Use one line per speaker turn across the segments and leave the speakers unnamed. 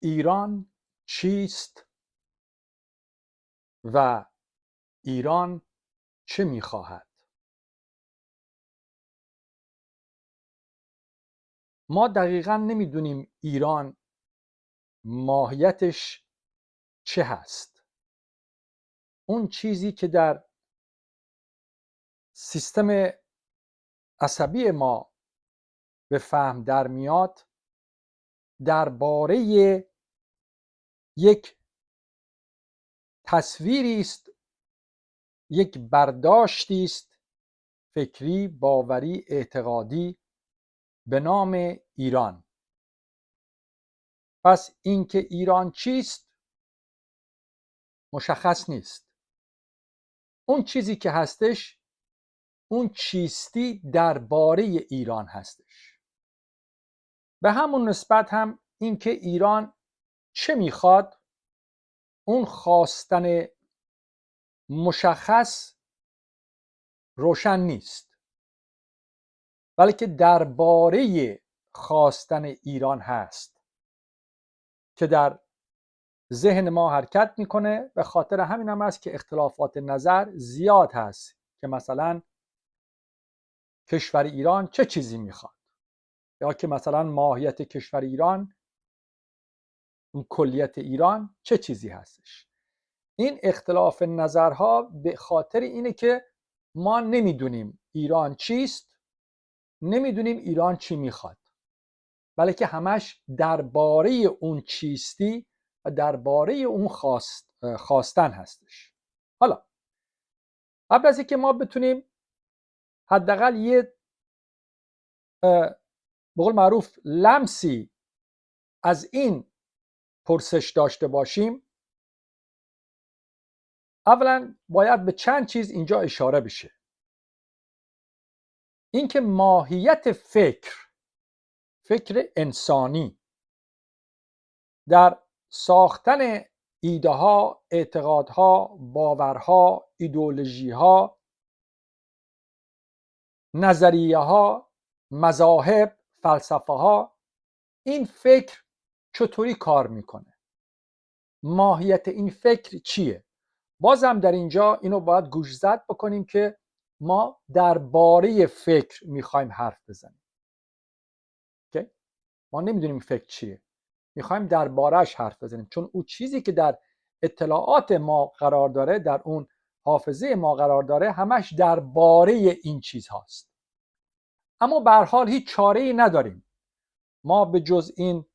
ایران چیست و ایران چه می‌خواهد؟ ما دقیقاً نمی‌دونیم ایران ماهیتش چه هست. اون چیزی که در سیستم عصبی ما به فهم در میاد درباره یک تصویری است، یک برداشتی است فکری، باوری، اعتقادی به نام ایران. پس اینکه ایران چیست مشخص نیست. اون چیزی که هستش اون چیستی درباره ایران هستش. به همون نسبت هم اینکه ایران چه میخواد اون خواستن مشخص روشن نیست، بلکه درباره خواستن ایران هست که در ذهن ما حرکت میکنه. به خاطر همین هم است که اختلافات نظر زیاد هست که مثلا کشور ایران چه چیزی میخواد، یا که مثلا ماهیت کشور ایران، اون کلیت ایران چه چیزی هستش. این اختلاف نظرها به خاطر اینه که ما نمیدونیم ایران چیست، نمیدونیم ایران چی میخواد، بلکه همش درباره اون چیستی و درباره اون خواستن هستش. حالا قبل از اینکه ما بتونیم حداقل یه به قول معروف لمسی از این پرسش داشته باشیم، اولا باید به چند چیز اینجا اشاره بشه. اینکه ماهیت فکر انسانی در ساختن ایده ها، اعتقادها، باورها، ایدئولوژی ها، نظریه ها، مذاهب، فلسفه ها، این فکر چطوری کار میکنه؟ ماهیت این فکر چیه؟ بازم در اینجا اینو باید گوش زد بکنیم که ما درباره فکر میخوایم حرف بزنیم. ما نمیدونیم فکر چیه، میخوایم درباره‌اش حرف بزنیم، چون اون چیزی که در اطلاعات ما قرار داره، در اون حافظه ما قرار داره، همش درباره این چیز هاست. اما به هر حال هیچ چاره‌ای نداریم ما به جز این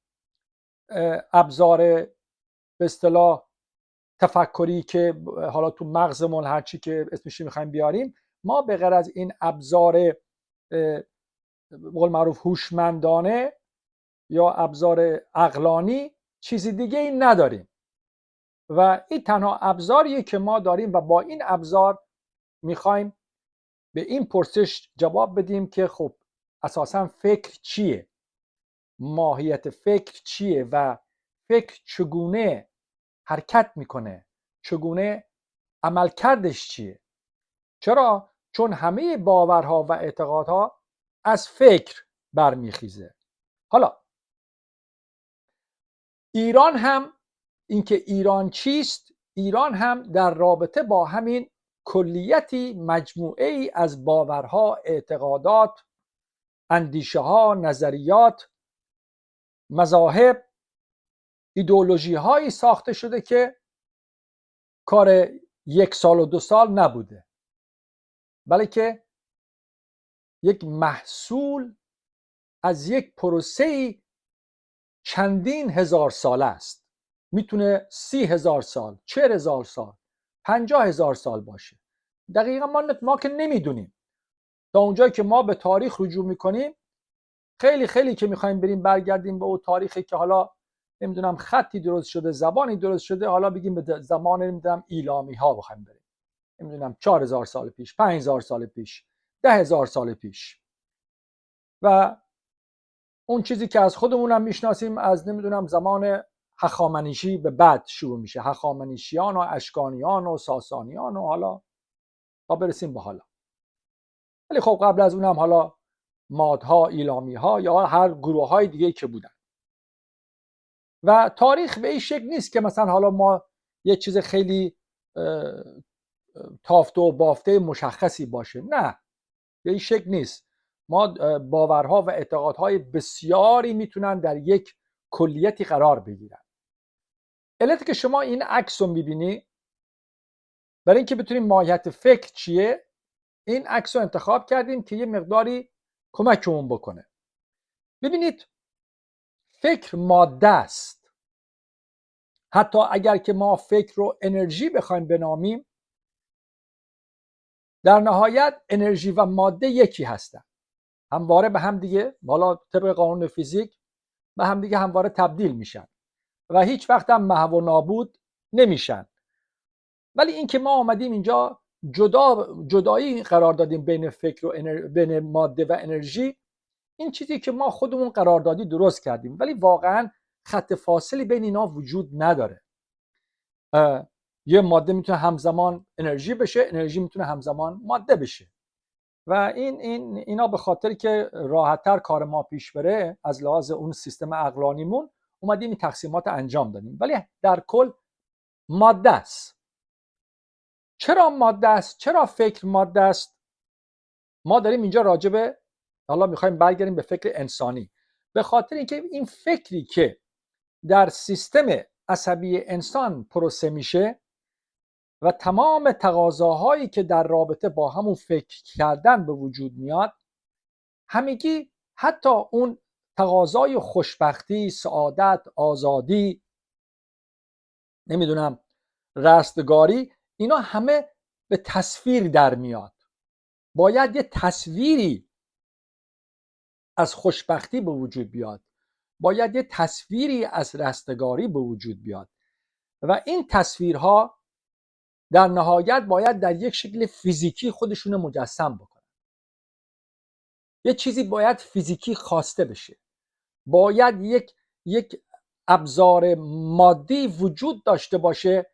ابزار به اصطلاح تفکری که حالا تو مغزمون هر چی که اسمش میخوایم بیاریم، ما به غیر از این ابزار به قول معروف هوشمندانه یا ابزار عقلانی چیزی دیگه ای نداریم و این تنها ابزاریه که ما داریم و با این ابزار میخوایم به این پرسش جواب بدیم که خب اساساً فکر چیه، ماهیت فکر چیه و فکر چگونه حرکت میکنه، چگونه عملکردش چیه. چرا؟ چون همه باورها و اعتقادها از فکر برمیخیزه. حالا ایران هم، اینکه ایران چیست، ایران هم در رابطه با همین کلیتی، مجموعه ای از باورها، اعتقادات، اندیشه ها، نظریات، مذاهب، ایدئولوژی هایی ساخته شده که کار 1 سال و 2 سال نبوده، بلکه یک محصول از یک پروسه چندین هزار ساله است. میتونه 30,000 سال، 40,000 سال، 50,000 سال باشه. دقیقا ما که نمیدونیم. تا اونجایی که ما به تاریخ رجوع میکنیم، خیلی که میخوایم بریم برگردیم به اون تاریخی که حالا نمیدونم خطی درست شده، زبانی درست شده، حالا بگیم به زمان نمیدونم ایلامی ها بخوایم بریم، نمیدونم 4,000 سال پیش، 5,000 سال پیش، 10,000 سال پیش. و اون چیزی که از خودمون هم میشناسیم از نمیدونم زمان هخامنشی به بعد شروع میشه، هخامنشیان و اشکانیان و ساسانیان و حالا تا برسیم به حالا. ولی خب قبل از اونم حالا مادها، ایلامی ها یا هر گروه های دیگه که بودن. و تاریخ به این شکل نیست که مثلا حالا ما یه چیز خیلی تافته و بافته مشخصی باشه. نه، به این شکل نیست. ما باورها و اعتقادهای بسیاری میتونن در یک کلیتی قرار بگیرن. علت که شما این عکس رو میبینی، برای اینکه بتونیم ماهیت فکر چیه، این عکس رو انتخاب کردیم که یه مقداری کمکمون بکنه. ببینید، فکر ماده است. حتی اگر که ما فکر رو انرژی بخوایم بنامیم، در نهایت انرژی و ماده یکی هستن، همواره به هم دیگه، حالا طبق قانون فیزیک، به هم دیگه همواره تبدیل میشن و هیچ وقت هم محو و نابود نمیشن. ولی اینکه ما آمدیم اینجا جدایی قرار دادیم بین فکر و بین ماده و انرژی، این چیزی که ما خودمون قراردادی درست کردیم، ولی واقعا خط فاصلی بین اینا وجود نداره. یه ماده میتونه همزمان انرژی بشه، انرژی میتونه همزمان ماده بشه و اینا به خاطر که راحت‌تر کار ما پیش بره از لحاظ اون سیستم عقلانیمون اومدیم این تقسیمات انجام دادیم، ولی در کل ماده است. چرا ماده است؟ چرا فکر ماده است؟ ما داریم اینجا راجع به، حالا میخوایم برگردیم به فکر انسانی، به خاطر اینکه این فکری که در سیستم عصبی انسان پروسه میشه و تمام تقاضاهایی که در رابطه با همون فکر کردن به وجود میاد، همگی، حتی اون تقاضای خوشبختی، سعادت، آزادی، نمیدونم رستگاری، اینا همه به تصویر در میاد. باید یه تصویری از خوشبختی به وجود بیاد، باید یه تصویری از رستگاری به وجود بیاد و این تصویرها در نهایت باید در یک شکل فیزیکی خودشون مجسم بکنن. یه چیزی باید فیزیکی خواسته بشه، باید یک ابزار مادی وجود داشته باشه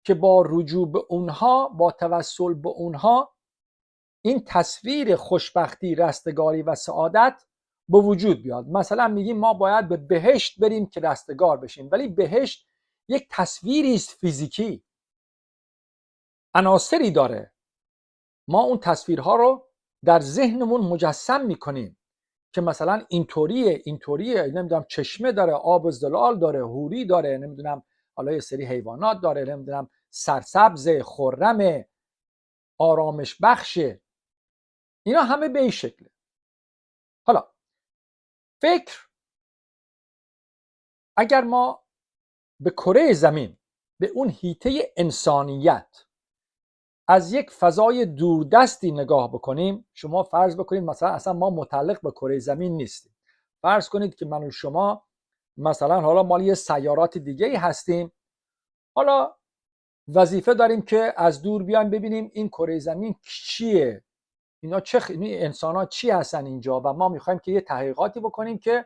که با رجوع به اونها، با توسل به اونها، این تصویر خوشبختی، رستگاری و سعادت به وجود بیاد. مثلا میگیم ما باید به بهشت بریم که رستگار بشیم، ولی بهشت یک تصویری است فیزیکی، عناصری داره. ما اون تصویرها رو در ذهنمون مجسم میکنیم که مثلا اینطوریه، نمیدونم چشمه داره، آب زلال داره، حوری داره، نمیدونم حالا یه سری حیوانات داره، نمیدونم سرسبز، خرم، آرامش بخشه. اینا همه به این شکله. حالا فکر، اگر ما به کره زمین، به اون حیطه انسانیت از یک فضای دوردستی نگاه بکنیم، شما فرض بکنید مثلا اصلا ما متعلق به کره زمین نیستیم، فرض کنید که من و شما مثلا حالا مال یه سیارات دیگه ای هستیم، حالا وظیفه داریم که از دور بیایم ببینیم این کره زمین چیه، اینا این انسان‌ها چی هستن اینجا، و ما میخوایم که یه تحقیقاتی بکنیم که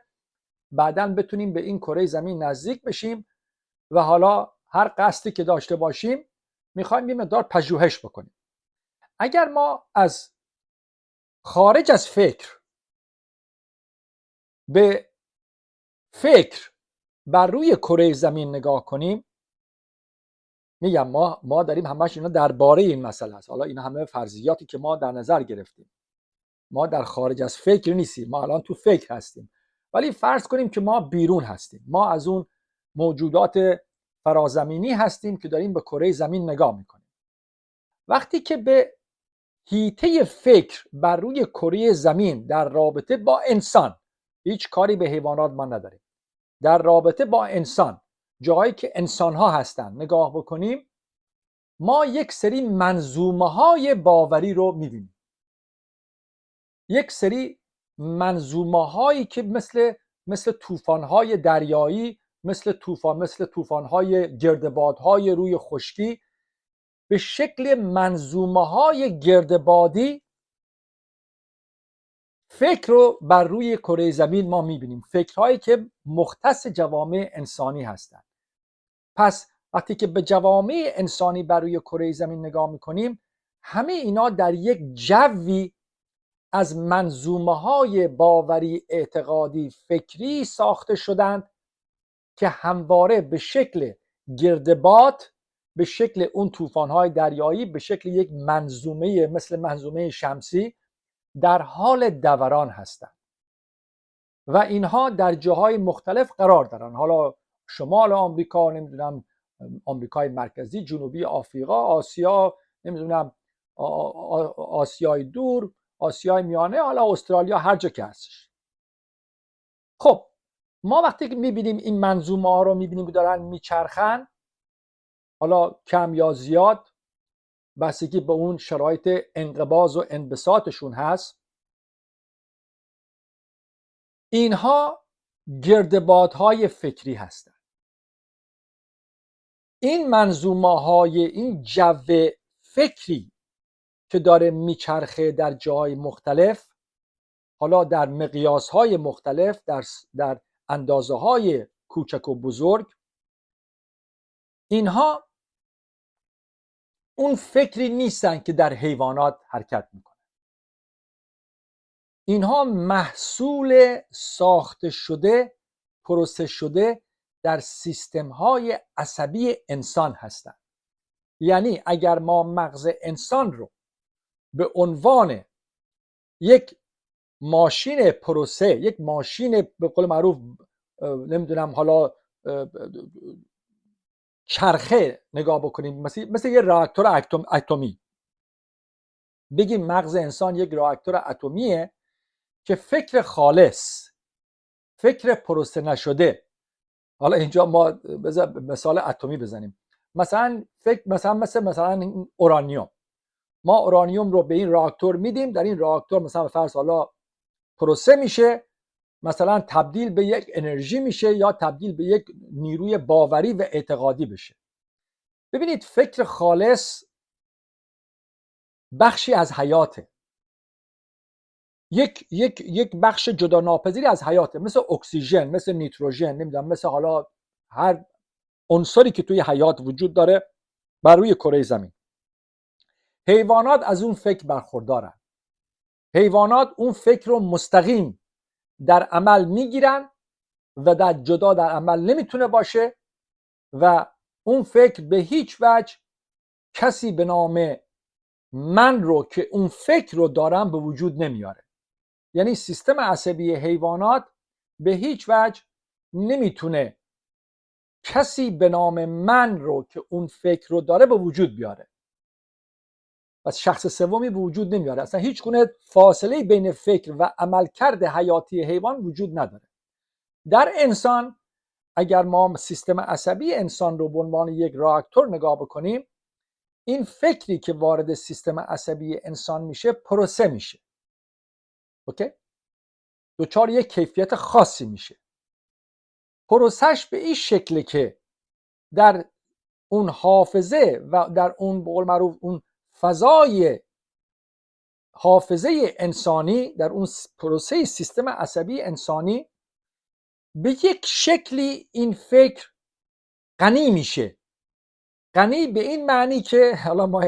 بعداً بتونیم به این کره زمین نزدیک بشیم و حالا هر قصدی که داشته باشیم میخوایم یه مقدار پژوهش بکنیم. اگر ما از خارج از فکر به فکر بر روی کره زمین نگاه کنیم، میگم ما داریم همش اینا درباره این مسئله است، حالا اینا همه فرضیاتی که ما در نظر گرفتیم، ما در خارج از فکر نیستیم، ما الان تو فکر هستیم، ولی فرض کنیم که ما بیرون هستیم، ما از اون موجودات فرازمینی هستیم که داریم به کره زمین نگاه میکنیم. وقتی که به حیطه فکر بر روی کره زمین در رابطه با انسان، هیچ کاری به حیوانات ما نداریم، در رابطه با انسان، جایی که انسان ها هستن نگاه بکنیم، ما یک سری منظومه های باوری رو میبینیم، یک سری منظومه هایی که مثل طوفان های دریایی، مثل طوفان های گردبادهای روی خشکی، به شکل منظومه های گردبادی فکر رو بر روی کره زمین ما میبینیم، فکرهایی که مختص جوامع انسانی هستند. پس وقتی که به جوامع انسانی بر روی کره زمین نگاه میکنیم، همه اینا در یک جوی از منظومه های باوری، اعتقادی، فکری ساخته شدند که همواره به شکل گردباد، به شکل اون طوفان‌های دریایی، به شکل یک منظومه مثل منظومه شمسی در حال دوران هستند و اینها در جاهای مختلف قرار دارن. حالا شمال آمریکا، نمیدونم آمریکای مرکزی، جنوبی آفریقا، آسیا، نمیدونم آسیای دور، آسیای میانه، حالا استرالیا، هر جا که هستش. خب ما وقتی که میبینیم این منظومه ها رو میبینیم که دارن میچرخن، حالا کم یا زیاد بستگی به اون شرایط انقباض و انبساطشون هست، اینها گردبادهای فکری هستند. این منظومه های، این جو فکری که داره میچرخه در جای مختلف، حالا در مقیاس های مختلف، در اندازه های کوچک و بزرگ، اینها اون فکری نیستن که در حیوانات حرکت میکنه. اینها محصول ساخته شده، پروسه شده در سیستم های عصبی انسان هستند. یعنی اگر ما مغز انسان رو به عنوان یک ماشین پروسه، یک ماشین به قول معروف نمیدونم حالا چرخه نگاه بکنیم، مثل یه راکتور اتمی، بگیم مغز انسان یک راکتور اتمیه که فکر خالص، فکر پروسه نشده، حالا اینجا ما مثال اتمی بزنیم، مثلا مثلا اورانیوم، ما اورانیوم رو به این راکتور میدیم، در این راکتور مثلا فرض حالا پروسه میشه، مثلا تبدیل به یک انرژی میشه یا تبدیل به یک نیروی باوری و اعتقادی بشه. ببینید فکر خالص بخشی از حیاته، یک بخش جدا ناپذیری از حیاته، مثل اکسیژن، مثل نیتروژن، نمیدونم مثل حالا هر عنصری که توی حیات وجود داره بر روی کره زمین. حیوانات از اون فکر برخوردارن. حیوانات اون فکر رو مستقیم در عمل میگیرن و در عمل نمیتونه باشه و اون فکر به هیچ وجه کسی به نام من رو که اون فکر رو دارم به وجود نمیاره. یعنی سیستم عصبی حیوانات به هیچ وجه نمیتونه کسی به نام من رو که اون فکر رو داره به وجود بیاره. پس شخص سومی به وجود نمیاره. اصلا هیچ گونه فاصله بین فکر و عملکرد حیاتی حیوان وجود نداره. در انسان اگر ما سیستم عصبی انسان رو به عنوان یک راکتور نگاه بکنیم، این فکری که وارد سیستم عصبی انسان میشه پروسه میشه. اوکی؟ دوچار یک کیفیت خاصی میشه. پروسش به این شکله که در اون حافظه و در اون به قول معروف اون فضای حافظه انسانی، در اون پروسه سیستم عصبی انسانی به یک شکلی این فکر غنی میشه. غنی به این معنی که حالا ما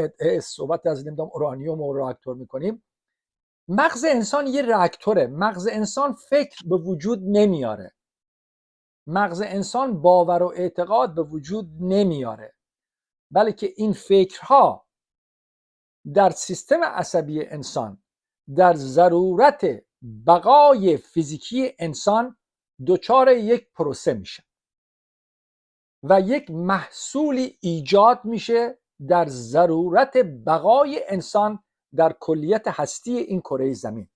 صحبت از نمیدونم اورانیوم و راکتور میکنیم، مغز انسان یه راکتوره. مغز انسان فکر به وجود نمیاره، مغز انسان باور و اعتقاد به وجود نمیاره، بلکه این فکرها در سیستم عصبی انسان در ضرورت بقای فیزیکی انسان دچار یک پروسه میشه و یک محصولی ایجاد میشه در ضرورت بقای انسان در کلیت هستی این کره زمین.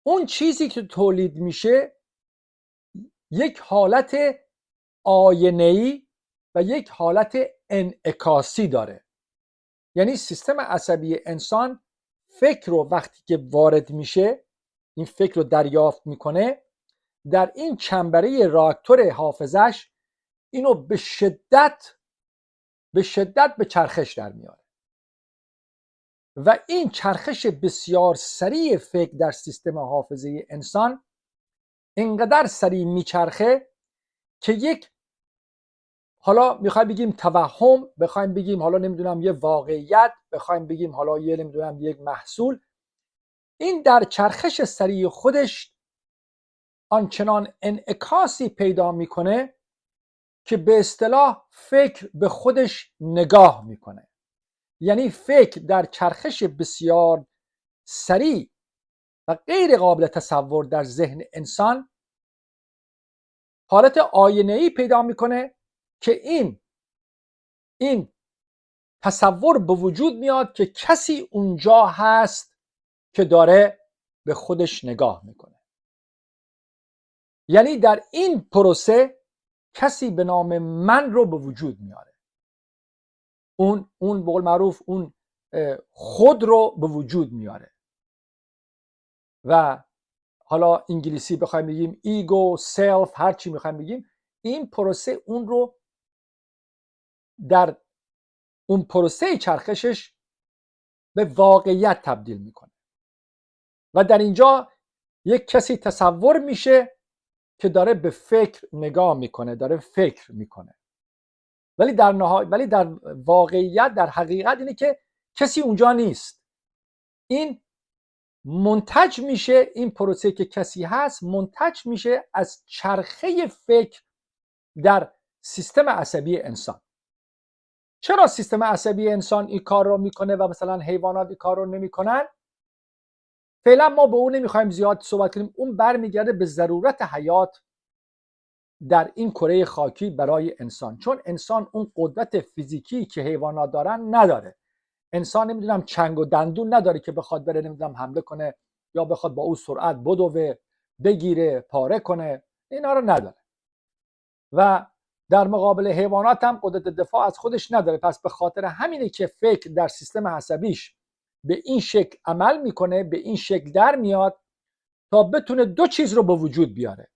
اون چیزی که تولید میشه یک حالت آینه‌ای و یک حالت انعکاسی داره. یعنی سیستم عصبی انسان فکر رو وقتی که وارد میشه، این فکر رو دریافت میکنه، در این چنبره راکتور حافظش اینو به شدت به چرخش در میاره و این چرخش بسیار سریع فکر در سیستم حافظه انسان اینقدر سریع میچرخه که یک، حالا میخوایم بگیم توهم، بخوایم بگیم حالا نمیدونم یه واقعیت، بخوایم بگیم حالا یه نمیدونم یک محصول، این در چرخش سریع خودش آنچنان انعکاسی پیدا میکنه که به اصطلاح فکر به خودش نگاه میکنه. یعنی فکر در چرخش بسیار سریع و غیر قابل تصور در ذهن انسان حالت آینه‌ای پیدا میکنه که این تصور به وجود میاد که کسی اونجا هست که داره به خودش نگاه میکنه. یعنی در این پروسه کسی به نام من رو به وجود میاره. اون به قول معروف اون خود رو به وجود میاره. و حالا انگلیسی بخوایم بگیم ایگو، سلف، هر چی میخوایم بگیم، این پروسه اون رو در اون پروسه چرخشش به واقعیت تبدیل میکنه. و در اینجا یک کسی تصور میشه که داره به فکر نگاه میکنه، داره فکر میکنه، ولی در واقعیت، در حقیقت اینه که کسی اونجا نیست. این منتج میشه، این پروسه که کسی هست منتج میشه از چرخه فکر در سیستم عصبی انسان. چرا سیستم عصبی انسان این کار رو میکنه و مثلا حیوانات این کار رو نمیکنن؟ فعلا ما به اون نمیخوایم زیاد صحبت کنیم. اون برمیگرده به ضرورت حیات در این کره خاکی برای انسان، چون انسان اون قدرت فیزیکی که حیوانات دارن نداره. انسان نمیدونم چنگ و دندون نداره که بخواد بره نمیدونم حمله کنه یا بخواد با اون سرعت بدوه، بگیره، پاره کنه. اینا رو نداره. و در مقابل حیوانات هم قدرت دفاع از خودش نداره. پس به خاطر همینه که فکر در سیستم عصبیش به این شکل عمل میکنه، به این شکل در میاد تا بتونه دو چیز رو به وجود بیاره.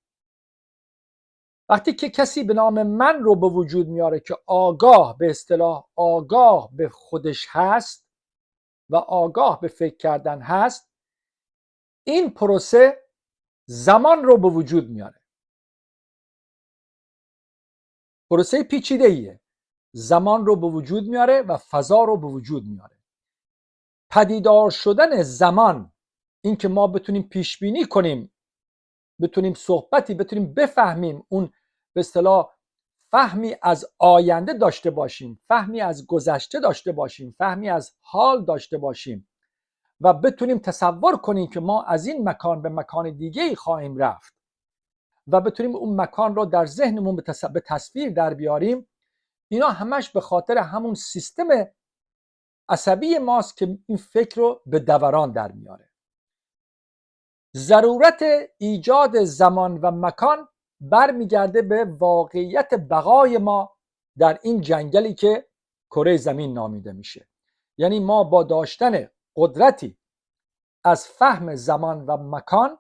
وقتی که کسی به نام من رو به وجود میاره که آگاه، به اصطلاح آگاه به خودش هست و آگاه به فکر کردن هست، این پروسه زمان رو به وجود میاره. پروسه پیچیده ایه. زمان رو به وجود میاره و فضا رو به وجود میاره. پدیدار شدن زمان، این که ما بتونیم پیش بینی کنیم، بتونیم صحبتی، بتونیم بفهمیم، اون به اصطلاح فهمی از آینده داشته باشیم، فهمی از گذشته داشته باشیم، فهمی از حال داشته باشیم و بتونیم تصور کنیم که ما از این مکان به مکان دیگه خواهیم رفت و بتونیم اون مکان رو در ذهنمون به تصویر در بیاریم. اینا همش به خاطر همون سیستم عصبی ماست که این فکر رو به دوران در میاره. ضرورت ایجاد زمان و مکان برمیگرده به واقعیت بقای ما در این جنگلی که کره زمین نامیده میشه. یعنی ما با داشتن قدرتی از فهم زمان و مکان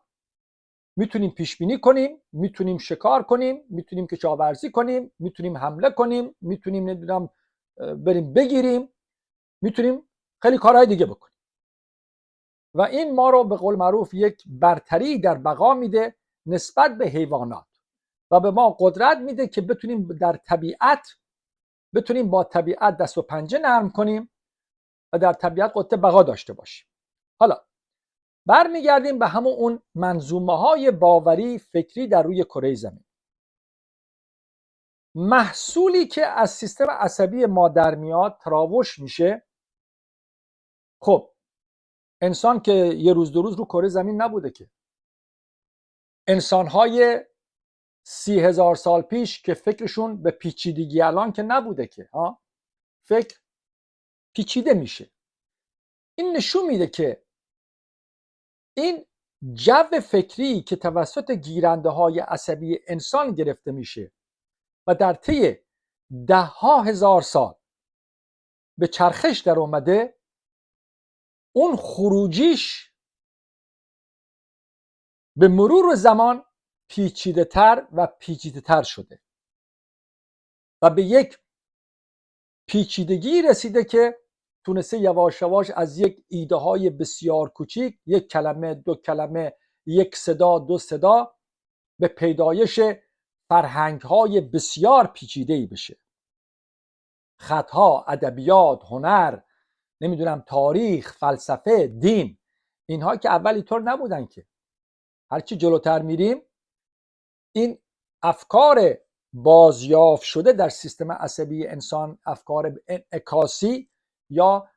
میتونیم پیش بینی کنیم، میتونیم شکار کنیم، میتونیم کشاورزی کنیم، میتونیم حمله کنیم، میتونیم نمیدونم بریم بگیریم، میتونیم خیلی کارهای دیگه بکنیم. و این ما رو به قول معروف یک برتری در بقا میده نسبت به حیوانات و به ما قدرت میده که بتونیم در طبیعت، بتونیم با طبیعت دست و پنجه نرم کنیم و در طبیعت قدرت بقا داشته باشیم. حالا برمیگردیم به همون اون منظومه‌های باوری فکری در روی کره زمین. محصولی که از سیستم عصبی ما در میاد تراوش میشه. خب انسان که یه روز دو روز رو کره زمین نبوده که. انسان‌های 30,000 سال پیش که فکرشون به پیچیدگی الان که نبوده که فکر پیچیده میشه. این نشون میده که این جو فکری که توسط گیرنده های عصبی انسان گرفته میشه و در طی 10,000 سال به چرخش در اومده، اون خروجیش به مرور زمان پیچیده تر و پیچیده تر شده و به یک پیچیدگی رسیده که تونسته یواش یواش از یک ایده های بسیار کوچیک، یک کلمه، دو کلمه، یک صدا، دو صدا، به پیدایش فرهنگ های بسیار پیچیده‌ای بشه. خطها، ادبیات، هنر، نمیدونم تاریخ، فلسفه، دین، اینها که اول اینطور نبودن که. هرچی جلوتر میریم این افکار بازیافت شده در سیستم عصبی انسان، افکار انعکاسی یا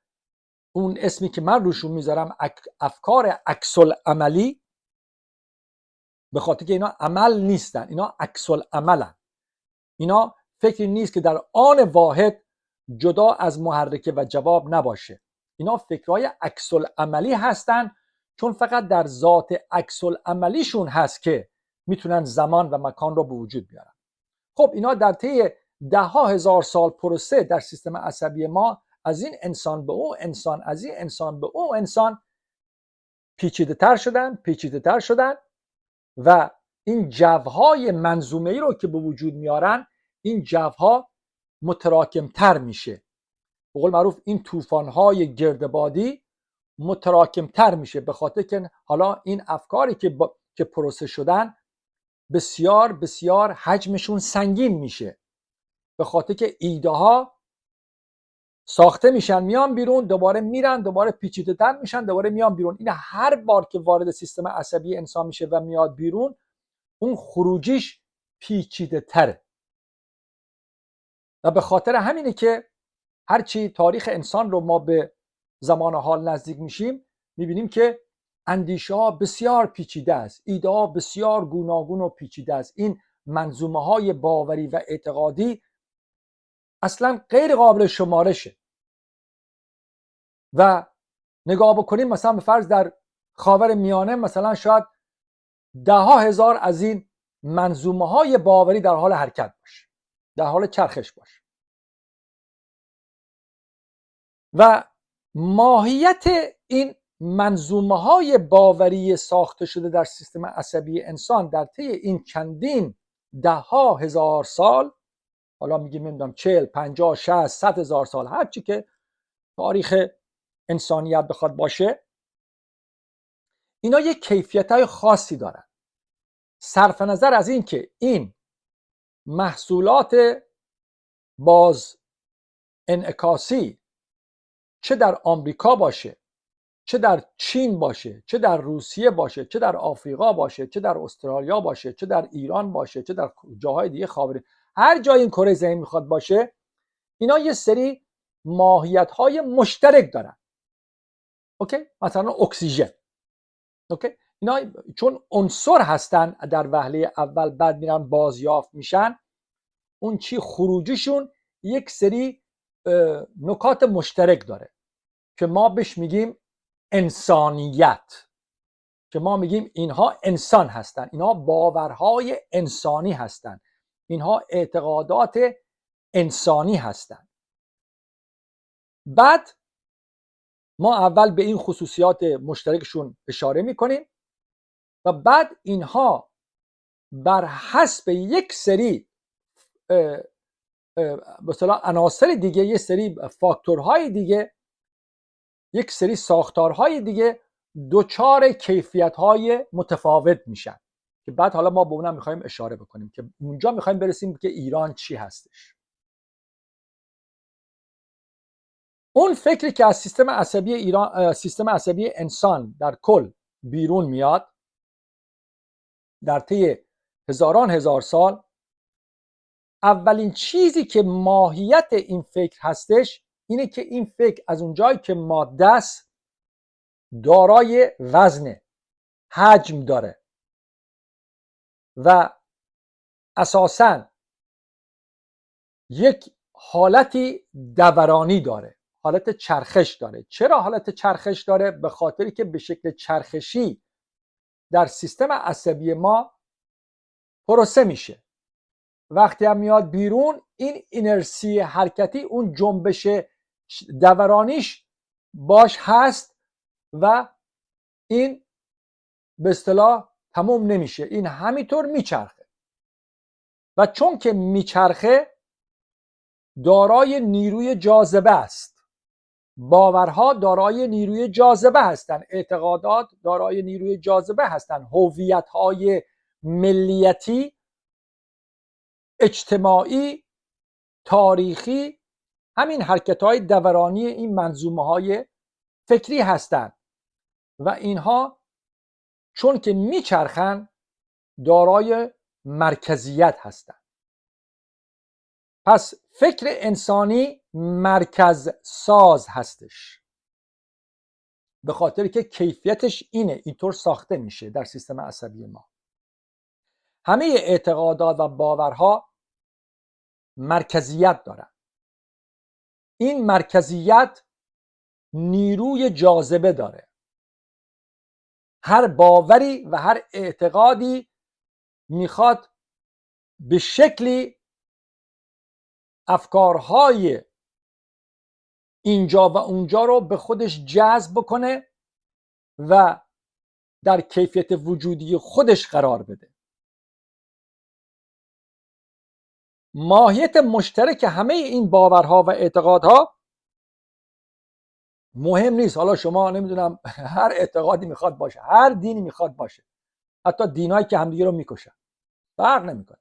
اون اسمی که من روشون میذارم افکار عکس العملی، به خاطر که اینا عمل نیستن، اینا عکس العملن. اینا فکری نیست که در آن واحد جدا از محرکه و جواب نباشه. اینا فکرهای عکس العملی هستن، چون فقط در ذات عکس العملیشون هست که میتونن زمان و مکان رو به وجود بیارن. خب اینا در طی ده ها هزار سال پروسه در سیستم عصبی ما از این انسان به اون انسان، از این انسان به اون انسان پیچیده تر شدن و این جوهای منظومه‌ای رو که به وجود میارن، این جوها متراکم تر میشه. به قول معروف این طوفان‌های گردبادی متراکم تر میشه، به خاطر که حالا این افکاری که پروسه شدن بسیار بسیار حجمشون سنگین میشه، به خاطر که ایده ها ساخته میشن میان بیرون، دوباره میرن، دوباره پیچیده تر میشن، دوباره میان بیرون. این هر بار که وارد سیستم عصبی انسان میشه و میاد بیرون، اون خروجیش پیچیده تره. و به خاطر همینه که هرچی تاریخ انسان رو ما به زمان حال نزدیک میشیم، میبینیم که اندیشه ها بسیار پیچیده است، ایده ها بسیار گوناگون و پیچیده است. این منظومه های باوری و اعتقادی اصلا غیر قابل شمارشه. و نگاه بکنیم مثلا به فرض در خاور میانه، مثلا شاید ده ها هزار از این منظومه های باوری در حال حرکت باشه، در حال چرخش باشه. و ماهیت این منظومه های باوری ساخته شده در سیستم عصبی انسان در طی این چندین ده ها هزار سال، حالا میگیم نمیدونم 40 50 60 100 هزار سال، هر چی که تاریخ انسانیت بخواد باشه، اینا یک کیفیت‌های خاصی دارن. صرف نظر از این که این محصولات باز انعکاسی چه در آمریکا باشه، چه در چین باشه، چه در روسیه باشه، چه در آفریقا باشه، چه در استرالیا باشه، چه در ایران باشه، چه در جاهای دیگه خاور، هر جای این کره زمین میخواد باشه، اینا یه سری ماهیت‌های مشترک دارن. اوکی؟ مثلا اکسیژن. اوکی؟ اینا چون عنصر هستن در وهله اول، بعد میرن بازیافت میشن، اون چی خروجیشون یک سری نکات مشترک داره که ما بهش میگیم انسانیت، که ما میگیم اینها انسان هستن، اینها باورهای انسانی هستن، اینها اعتقادات انسانی هستن. بعد ما اول به این خصوصیات مشترکشون اشاره میکنیم و بعد اینها بر حسب یک سری به اصطلاح عناصر دیگه، یک سری فاکتورهای دیگه، یک سری ساختارهای دیگه، دوچار کیفیت‌های متفاوت میشن که بعد حالا ما به اونم میخوایم اشاره بکنیم، که اونجا میخوایم برسیم که ایران چی هستش. اون فکری که از سیستم عصبی ایران، سیستم عصبی انسان در کل بیرون میاد در طی هزاران هزار سال، اولین چیزی که ماهیت این فکر هستش اینه که این فکر از اونجایی که ماده است دارای وزن، حجم داره و اساساً یک حالتی دورانی داره، حالت چرخش داره. چرا حالت چرخش داره؟ به خاطری که به شکل چرخشی در سیستم عصبی ما پروسه میشه. وقتی هم میاد بیرون، این اینرسی حرکتی، اون جنبش دورانیش باش هست و این به اصطلاح تموم نمیشه، این همینطور میچرخه. و چون که میچرخه دارای نیروی جاذبه است، باورها دارای نیروی جاذبه هستند، اعتقادات دارای نیروی جاذبه هستند، هویت‌های ملیتی، اجتماعی، تاریخی، همین حرکت‌های دورانی این منظومه‌های فکری هستند و اینها چون که میچرخن دارای مرکزیت هستند. پس فکر انسانی مرکز ساز هستش، به خاطر که کیفیتش اینطور ساخته میشه در سیستم عصبی ما. همه اعتقادات و باورها مرکزیت دارن. این مرکزیت نیروی جاذبه داره. هر باوری و هر اعتقادی میخواد به شکلی افکارهای اینجا و اونجا رو به خودش جذب بکنه و در کیفیت وجودی خودش قرار بده. ماهیت مشترک همه این باورها و اعتقادها مهم نیست. حالا شما نمیدونم هر اعتقادی میخواد باشه، هر دینی میخواد باشه، حتی دینایی که همدیگه رو میکشن، فرق نمیکنه.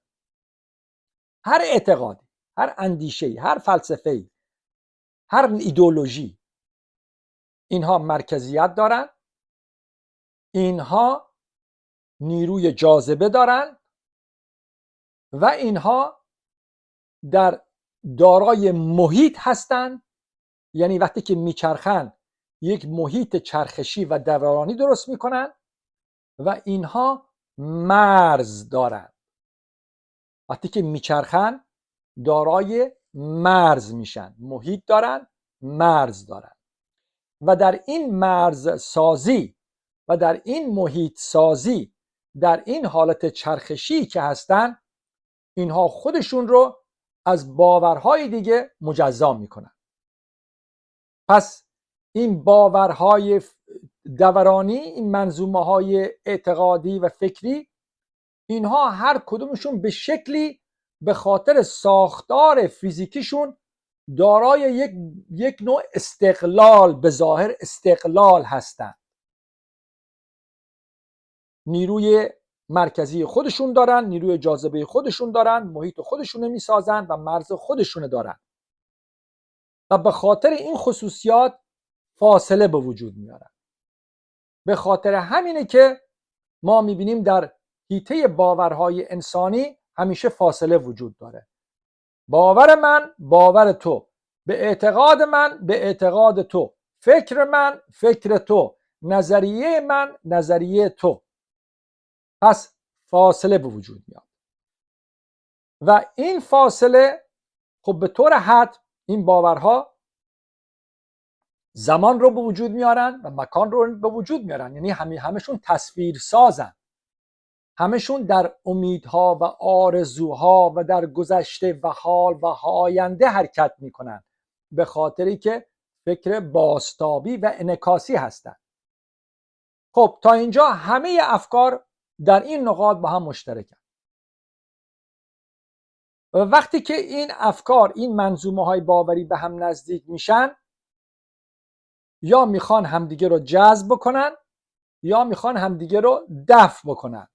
هر اعتقادی، هر اندیشه‌ای، هر فلسفه‌ای، هر ایدئولوژی، اینها مرکزیت دارن، اینها نیروی جاذبه دارن و اینها در دارای محیط هستند. یعنی وقتی که میچرخن یک محیط چرخشی و دورانی درست میکنن و اینها مرز دارن. وقتی که میچرخن دارای مرز میشن، محیط دارن، مرز دارن و در این مرز سازی و در این محیط سازی، در این حالت چرخشی که هستن، اینها خودشون رو از باورهای دیگه مجزا میکنن. پس این باورهای دورانی، این منظومه های اعتقادی و فکری، اینها هر کدومشون به شکلی به خاطر ساختار فیزیکیشون دارای یک نوع استقلال، به ظاهر استقلال هستند. نیروی مرکزی خودشون دارن، نیروی جاذبه خودشون دارن، محیط خودشون میسازن و مرز خودشون دارن و به خاطر این خصوصیات فاصله به وجود میارن. به خاطر همینه که ما میبینیم در حیطه باورهای انسانی همیشه فاصله وجود داره. باور من، باور تو، به اعتقاد من، به اعتقاد تو، فکر من، فکر تو، نظریه من، نظریه تو. پس فاصله به وجود میاد و این فاصله خب به طور حد این باورها زمان رو به وجود میارن و مکان رو به وجود میارن. یعنی همشون تصویر سازن، همشون در امیدها و آرزوها و در گذشته و حال و آینده حرکت میکنن، به خاطری که فکر بازتابی و انعکاسی هستن. خب تا اینجا همه افکار در این نقاط با هم مشترکن. و وقتی که این افکار، این منظومه های باوری به هم نزدیک میشن، یا میخوان همدیگه رو جذب بکنن یا میخوان همدیگه رو دفع بکنن.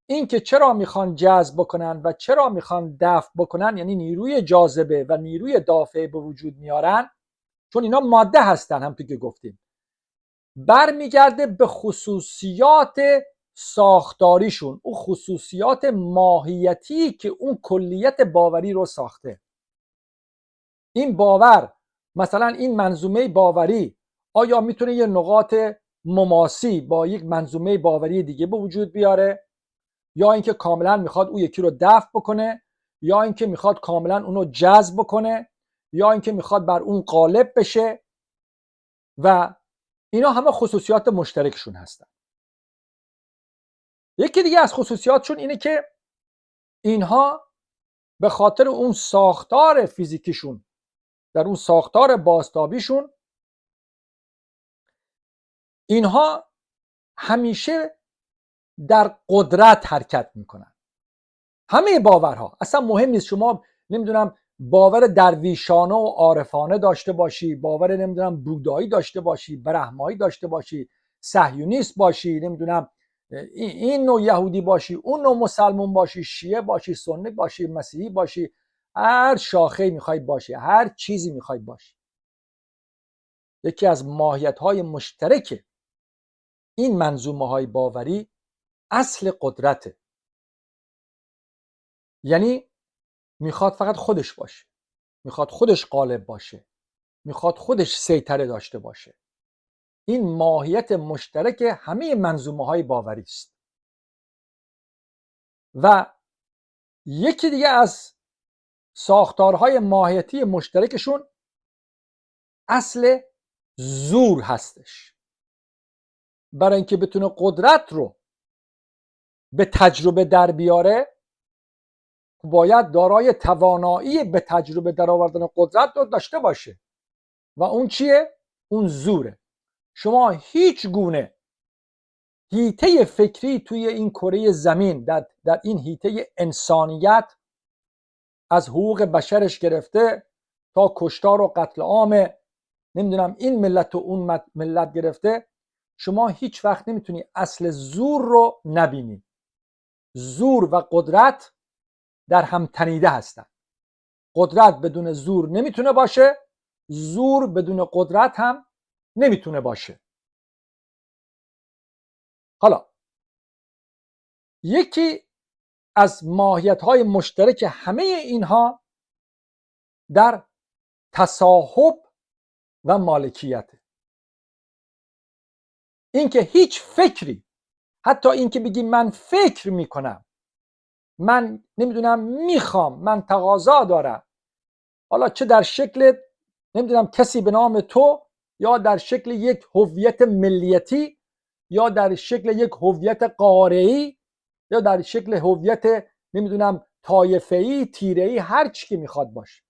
این که چرا میخوان جذب بکنن و چرا میخوان دفع بکنن، یعنی نیروی جاذبه و نیروی دافعه به وجود میارن، چون اینا ماده هستن، همونطور که گفتیم، برمیگرده به خصوصیات ساختاریشون، اون خصوصیات ماهیتی که اون کلیت باوری رو ساخته. این باور، مثلا این منظومه باوری، آیا میتونه یه نقاط مماسی با یک منظومه باوری دیگه به وجود بیاره، یا اینکه کاملا میخواد اون یکی رو دفع بکنه، یا اینکه میخواد کاملا اونو جذب بکنه، یا اینکه میخواد بر اون غالب بشه؟ و اینا همه خصوصیات مشترکشون هستن. یکی دیگه از خصوصیاتشون اینه که اینها به خاطر اون ساختار فیزیکیشون، در اون ساختار بازتابیشون، اینها همیشه در قدرت حرکت میکنن. همه باورها، اصلا مهم نیست شما نمیدونم باور درویشانه و عارفانه داشته باشی، باور نمیدونم بودایی داشته باشی، برهمایی داشته باشی، صهیونیست باشی، نمیدونم این نوع یهودی باشی، اون نوع مسلمان باشی، شیعه باشی، سنی باشی، مسیحی باشی، هر شاخه میخوای باشی، هر چیزی میخوای باشی، یکی از ماهیت‌های مشترک این منظومه‌های باوری اصل قدرته. یعنی میخواد فقط خودش باشه، میخواد خودش غالب باشه، میخواد خودش سیطره داشته باشه. این ماهیت مشترک همه منظومه های باوری است. و یکی دیگه از ساختارهای ماهیتی مشترکشون اصل زور هستش. برای اینکه بتونه قدرت رو به تجربه در بیاره، باید دارای توانایی به تجربه در آوردن قدرت رو داشته باشه و اون چیه؟ اون زوره. شما هیچ گونه حیطه فکری توی این کره زمین، در این حیطه انسانیت، از حقوق بشرش گرفته تا کشتار و قتل عام نمیدونم این ملت و اون ملت گرفته، شما هیچ وقت نمیتونی اصل زور رو نبینی. زور و قدرت در هم تنیده هستن. قدرت بدون زور نمیتونه باشه، زور بدون قدرت هم نمیتونه باشه. حالا یکی از ماهیت‌های مشترک همه اینها در تصاحب و مالکیت. اینکه هیچ فکری، حتی اینکه بگی من فکر میکنم، من نمیدونم میخوام، من تقاضا دارم، حالا چه در شکل نمیدونم کسی به نام تو، یا در شکل یک هویت ملیتی، یا در شکل یک هویت قاره‌ای، یا در شکل هویت نمیدونم طایفه‌ای، تیره‌ای، هر چی که میخواد باشه،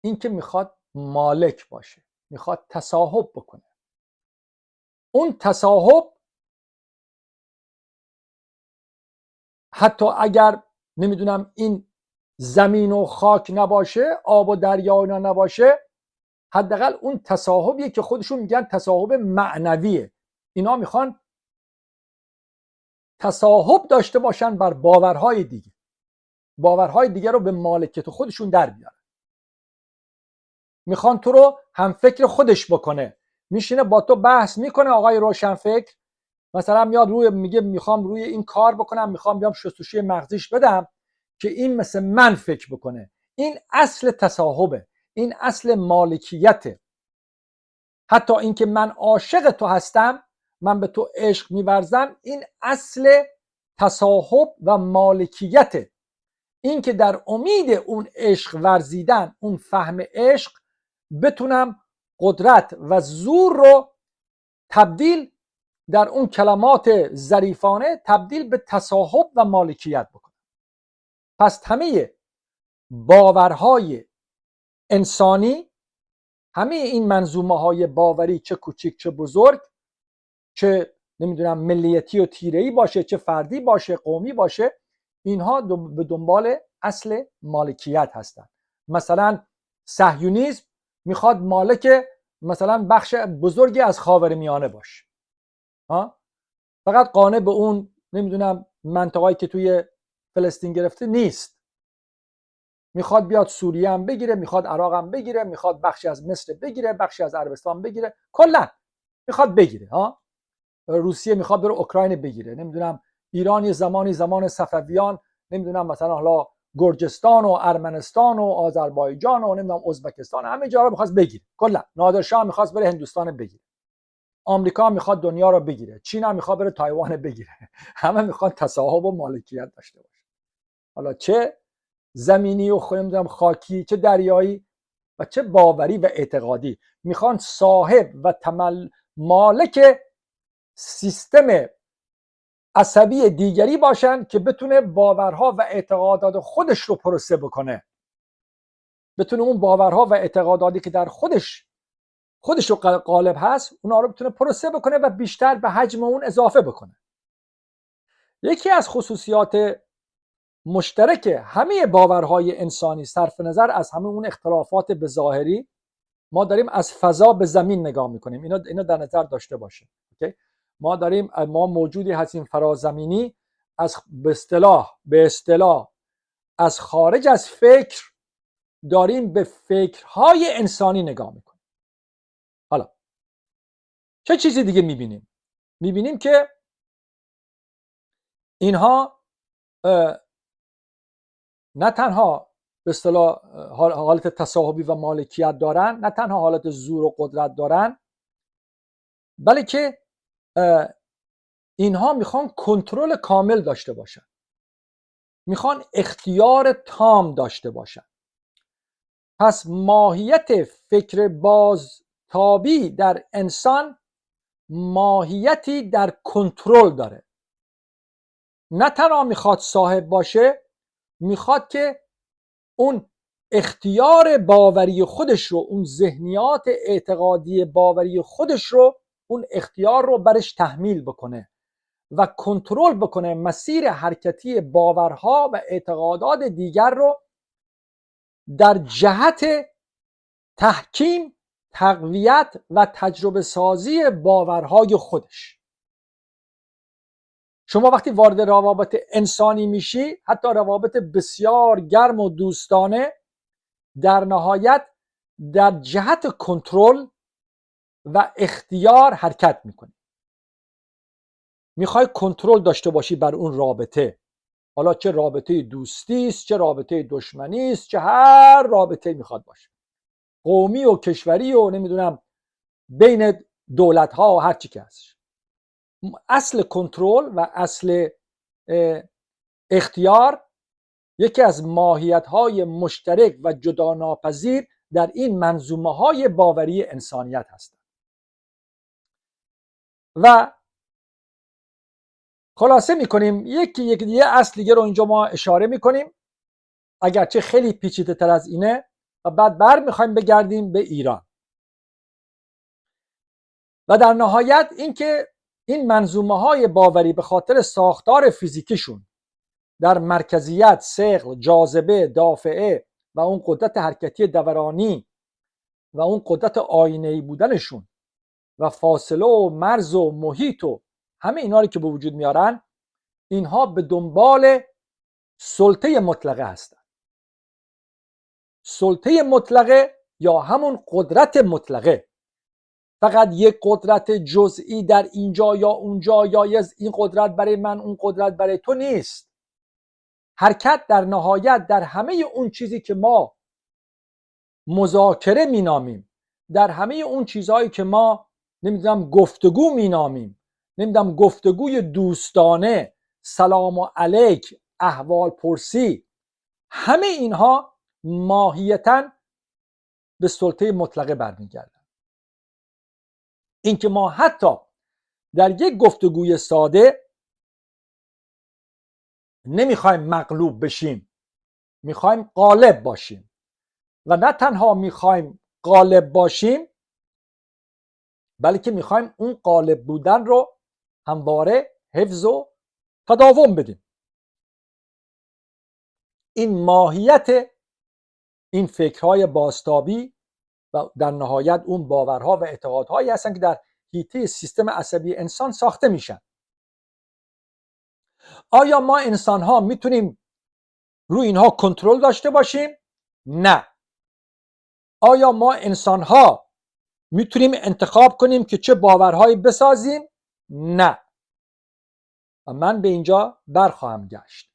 این که میخواد مالک باشه، میخواد تصاحب بکنه. اون تصاحب حتی اگر نمیدونم این زمین و خاک نباشه، آب و دریا اینا نباشه، حداقل اون تصاحبیه که خودشون میگن تصاحب معنویه. اینا میخوان تصاحب داشته باشن بر باورهای دیگه، باورهای دیگه رو به مالکیت خودشون در بیارن. میخوان تو رو هم فکر خودش بکنه، میشینه با تو بحث میکنه. آقای روشنفکر مثلا میاد میگه میخوام روی این کار بکنم، میخوام بیام شستشوی مغزیش بدم که این مثل من فکر بکنه. این اصل تصاحبه، این اصل مالکیته. حتی اینکه من عاشق تو هستم، من به تو عشق میورزم، این اصل تصاحب و مالکیته. این که در امید اون عشق ورزیدن، اون فهم عشق، بتونم قدرت و زور رو تبدیل در اون کلمات ظریفانه تبدیل به تصاحب و مالکیت بکنم. پس همه باورهای انسانی، همه این منظومه های باوری، چه کوچیک چه بزرگ، چه نمیدونم ملیتی و تیره‌ای باشه، چه فردی باشه، قومی باشه، اینها به دنبال اصل مالکیت هستند. مثلا صهیونیسم میخواد مالک مثلا بخش بزرگی از خاورمیانه باشه، فقط قانع به اون نمیدونم منطقه‌ای که توی فلسطین گرفته نیست، میخواد بیاد سوریه هم بگیره، میخواد عراق هم بگیره، میخواد بخشی از مصر بگیره، بخشی از عربستان بگیره، کلا میخواد بگیره. روسیه میخواد بره اوکراین بگیره، نمیدونم ایران یه زمانی زمان صفویان نمیدونم مثلا حالا گرجستان و ارمنستان و آذربایجان و نمیدونم ازبکستان، همه جا رو میخواد بگیره. کلا نادرشاه میخواد بره هندوستان بگیره، آمریکا میخواد دنیا رو بگیره، چین هم میخواد بره تایوان بگیره. همه میخواد تصاحب و مالکیت داشته باشه، حالا چه زمینی و نمیدونم خاکی، چه دریایی و چه باوری و اعتقادی. میخوان صاحب و مالک سیستم عصبی دیگری باشن که بتونه باورها و اعتقادات خودش رو پروسه بکنه، بتونه اون باورها و اعتقاداتی که در خودش رو غالب هست، اونا رو بتونه پروسه بکنه و بیشتر به حجم اون اضافه بکنه. یکی از خصوصیات مشترک همه باورهای انسانی، صرف نظر از همه اون اختلافات به ظاهری، ما داریم از فضا به زمین نگاه میکنیم. اینا در نظر داشته باشه. ما موجودی هستیم فرازمینی، از به اصطلاح از خارج از فکر داریم به فکرهای انسانی نگاه میکنیم. حالا چه چیزی دیگه میبینیم؟ میبینیم که اینها نه تنها به اصطلاح حالت تصاحبی و مالکیت دارن، نه تنها حالت زور و قدرت دارن، بلکه اینها میخوان کنترل کامل داشته باشن، میخوان اختیار تام داشته باشن. پس ماهیت فکر بازتابی در انسان ماهیتی در کنترل داره. نه تنها میخواد صاحب باشه، میخواد که اون اختیار باوری خودش رو، اون ذهنیات اعتقادی باوری خودش رو، اون اختیار رو برش تحمیل بکنه و کنترل بکنه مسیر حرکتی باورها و اعتقادات دیگر رو در جهت تحکیم، تقویت و تجربه سازی باورهای خودش. شما وقتی وارد روابط انسانی میشی، حتی روابط بسیار گرم و دوستانه، در نهایت در جهت کنترل و اختیار حرکت میکنی. میخوای کنترل داشته باشی بر اون رابطه، حالا چه رابطه دوستی است، چه رابطه دشمنی است، چه هر رابطه میخواد باشه، قومی و کشوری و نمیدونم بین دولت ها و هر چی که هستش. اصل کنترل و اصل اختیار یکی از ماهیت های مشترک و جدا ناپذیر در این منظومه های باوری انسانیت هستند. و خلاصه میکنیم یه اصل دیگه رو اینجا ما اشاره میکنیم، اگرچه خیلی پیچیده تر از اینه، و بعد میخوایم بگردیم به ایران. و در نهایت اینکه این منظومه های باوری به خاطر ساختار فیزیکیشون در مرکزیت، ثقل، جاذبه، دافعه و اون قدرت حرکتی دورانی و اون قدرت آینه‌ای بودنشون و فاصله و مرز و محیط و همه اینا رو که به وجود میارن، اینها به دنبال سلطه مطلقه هستن. سلطه مطلقه یا همون قدرت مطلقه، فقط یک قدرت جزئی در اینجا یا اونجا، یا این قدرت برای من اون قدرت برای تو نیست. حرکت در نهایت در همه اون چیزی که ما مذاکره مینامیم، در همه اون چیزهایی که ما نمیدونم گفتگو مینامیم، نمیدونم گفتگوی دوستانه، سلام و علیک، احوال پرسی، همه اینها ماهیتاً به سلطه مطلقه برمیگردن. اینکه ما حتی در یک گفتگوی ساده نمیخوایم مغلوب بشیم، میخوایم غالب باشیم، و نه تنها میخوایم غالب باشیم، بلکه میخوایم اون غالب بودن رو همواره حفظ و تداوم بدیم. این ماهیت این فکرهای بازتابی و در نهایت اون باورها و اعتقادهایی هستن که در حیطه سیستم عصبی انسان ساخته میشن. آیا ما انسان ها میتونیم روی اینها کنترل داشته باشیم؟ نه. آیا ما انسان ها میتونیم انتخاب کنیم که چه باورهایی بسازیم؟ نه. و من به اینجا برخواهم گشت.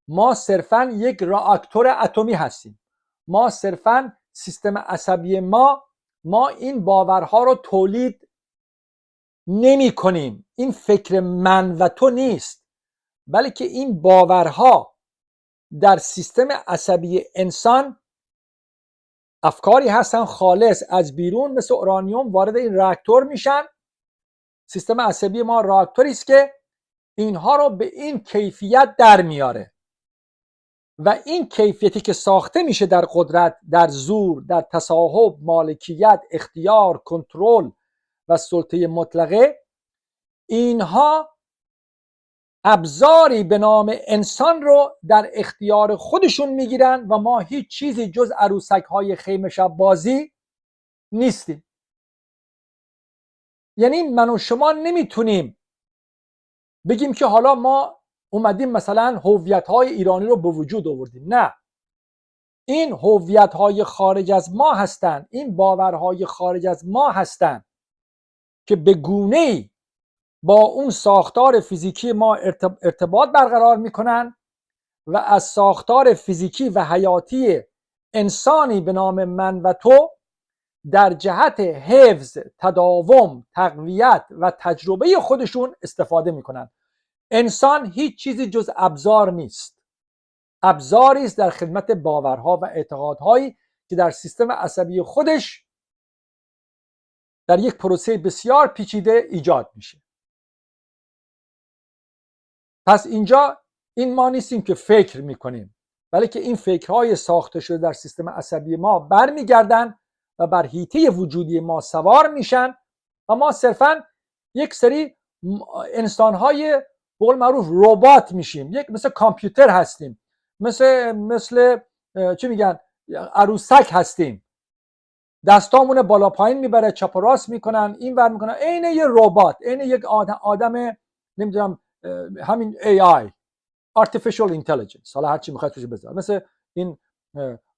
ما صرفاً یک راکتور اتمی هستیم. ما صرفاً سیستم عصبی ما این باورها رو تولید نمی کنیم. این فکر من و تو نیست، بلکه این باورها در سیستم عصبی انسان افکاری هستن خالص از بیرون مثل اورانیوم وارد این راکتور میشن. سیستم عصبی ما راکتوری است که اینها رو به این کیفیت در میاره، و این کیفیتی که ساخته میشه در قدرت، در زور، در تصاحب، مالکیت، اختیار، کنترل و سلطه مطلقه، اینها ابزاری به نام انسان رو در اختیار خودشون میگیرن و ما هیچ چیزی جز عروسک های خیمه شب بازی نیستیم. یعنی من و شما نمیتونیم بگیم که حالا ما اومدیم مثلا هویت های ایرانی رو به وجود آوردیم. نه، این هویت های خارج از ما هستند، این باورهای خارج از ما هستند که به گونه‌ای با اون ساختار فیزیکی ما ارتباط برقرار میکنن و از ساختار فیزیکی و حیاتی انسانی به نام من و تو در جهت حفظ، تداوم، تقویت و تجربه خودشون استفاده میکنن. انسان هیچ چیزی جز ابزار نیست، ابزاری است در خدمت باورها و اعتقادهایی که در سیستم عصبی خودش در یک پروسه بسیار پیچیده ایجاد میشه. پس اینجا این ما نیستیم که فکر میکنیم، ولی که این فکرهای ساخته شده در سیستم عصبی ما برمیگردن و بر حیطه وجودی ما سوار میشن و ما صرفا یک سری انسانهای به قول معروف ربات میشیم، یک مثل کامپیوتر هستیم، مثل چی میگن عروسک هستیم، دستامون بالا پایین میبره، چپ و راست میکنن، این ور میکنن، عین یه ربات، عین یک آدم نمیدونم همین AI Artificial Intelligence، حالا هر چی میخواید توش بذار، مثل این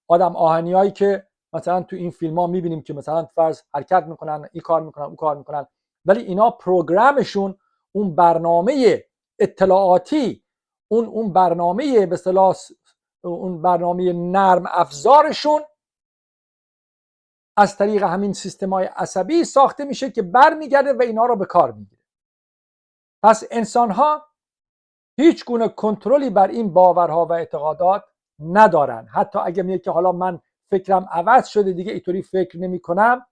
آدم آهنیایی که مثلا تو این فیلم ها میبینیم که مثلا فرض حرکت میکنن، این کار میکنن، اون کار میکنن، ولی اینا پروگرامشون، اون برنامه اطلاعاتی، اون برنامه به اصطلاح اون برنامه نرم افزارشون از طریق همین سیستم‌های عصبی ساخته میشه که برمیگرده و اینا رو به کار میگیره. پس انسان‌ها هیچ گونه کنترلی بر این باورها و اعتقادات ندارن. حتی اگه میگه که حالا من فکرم عوض شده دیگه اینطوری فکر نمی‌کنم،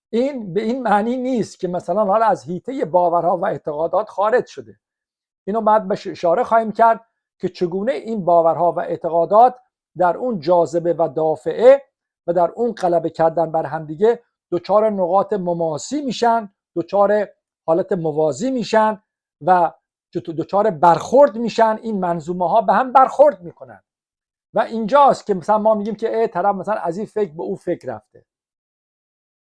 این به این معنی نیست که مثلا حالا از حیطه باورها و اعتقادات خارج شده. اینو بعد بهش اشاره خواهیم کرد که چگونه این باورها و اعتقادات در اون جاذبه و دافعه و در اون غلبه کردن بر همدیگه دچار نقاط مماسی میشن، دچار حالت موازی میشن و دچار برخورد میشن. این منظومه ها به هم برخورد میکنن و اینجاست که مثلا ما میگیم که طرف مثلا از این فکر به اون فکر رفته،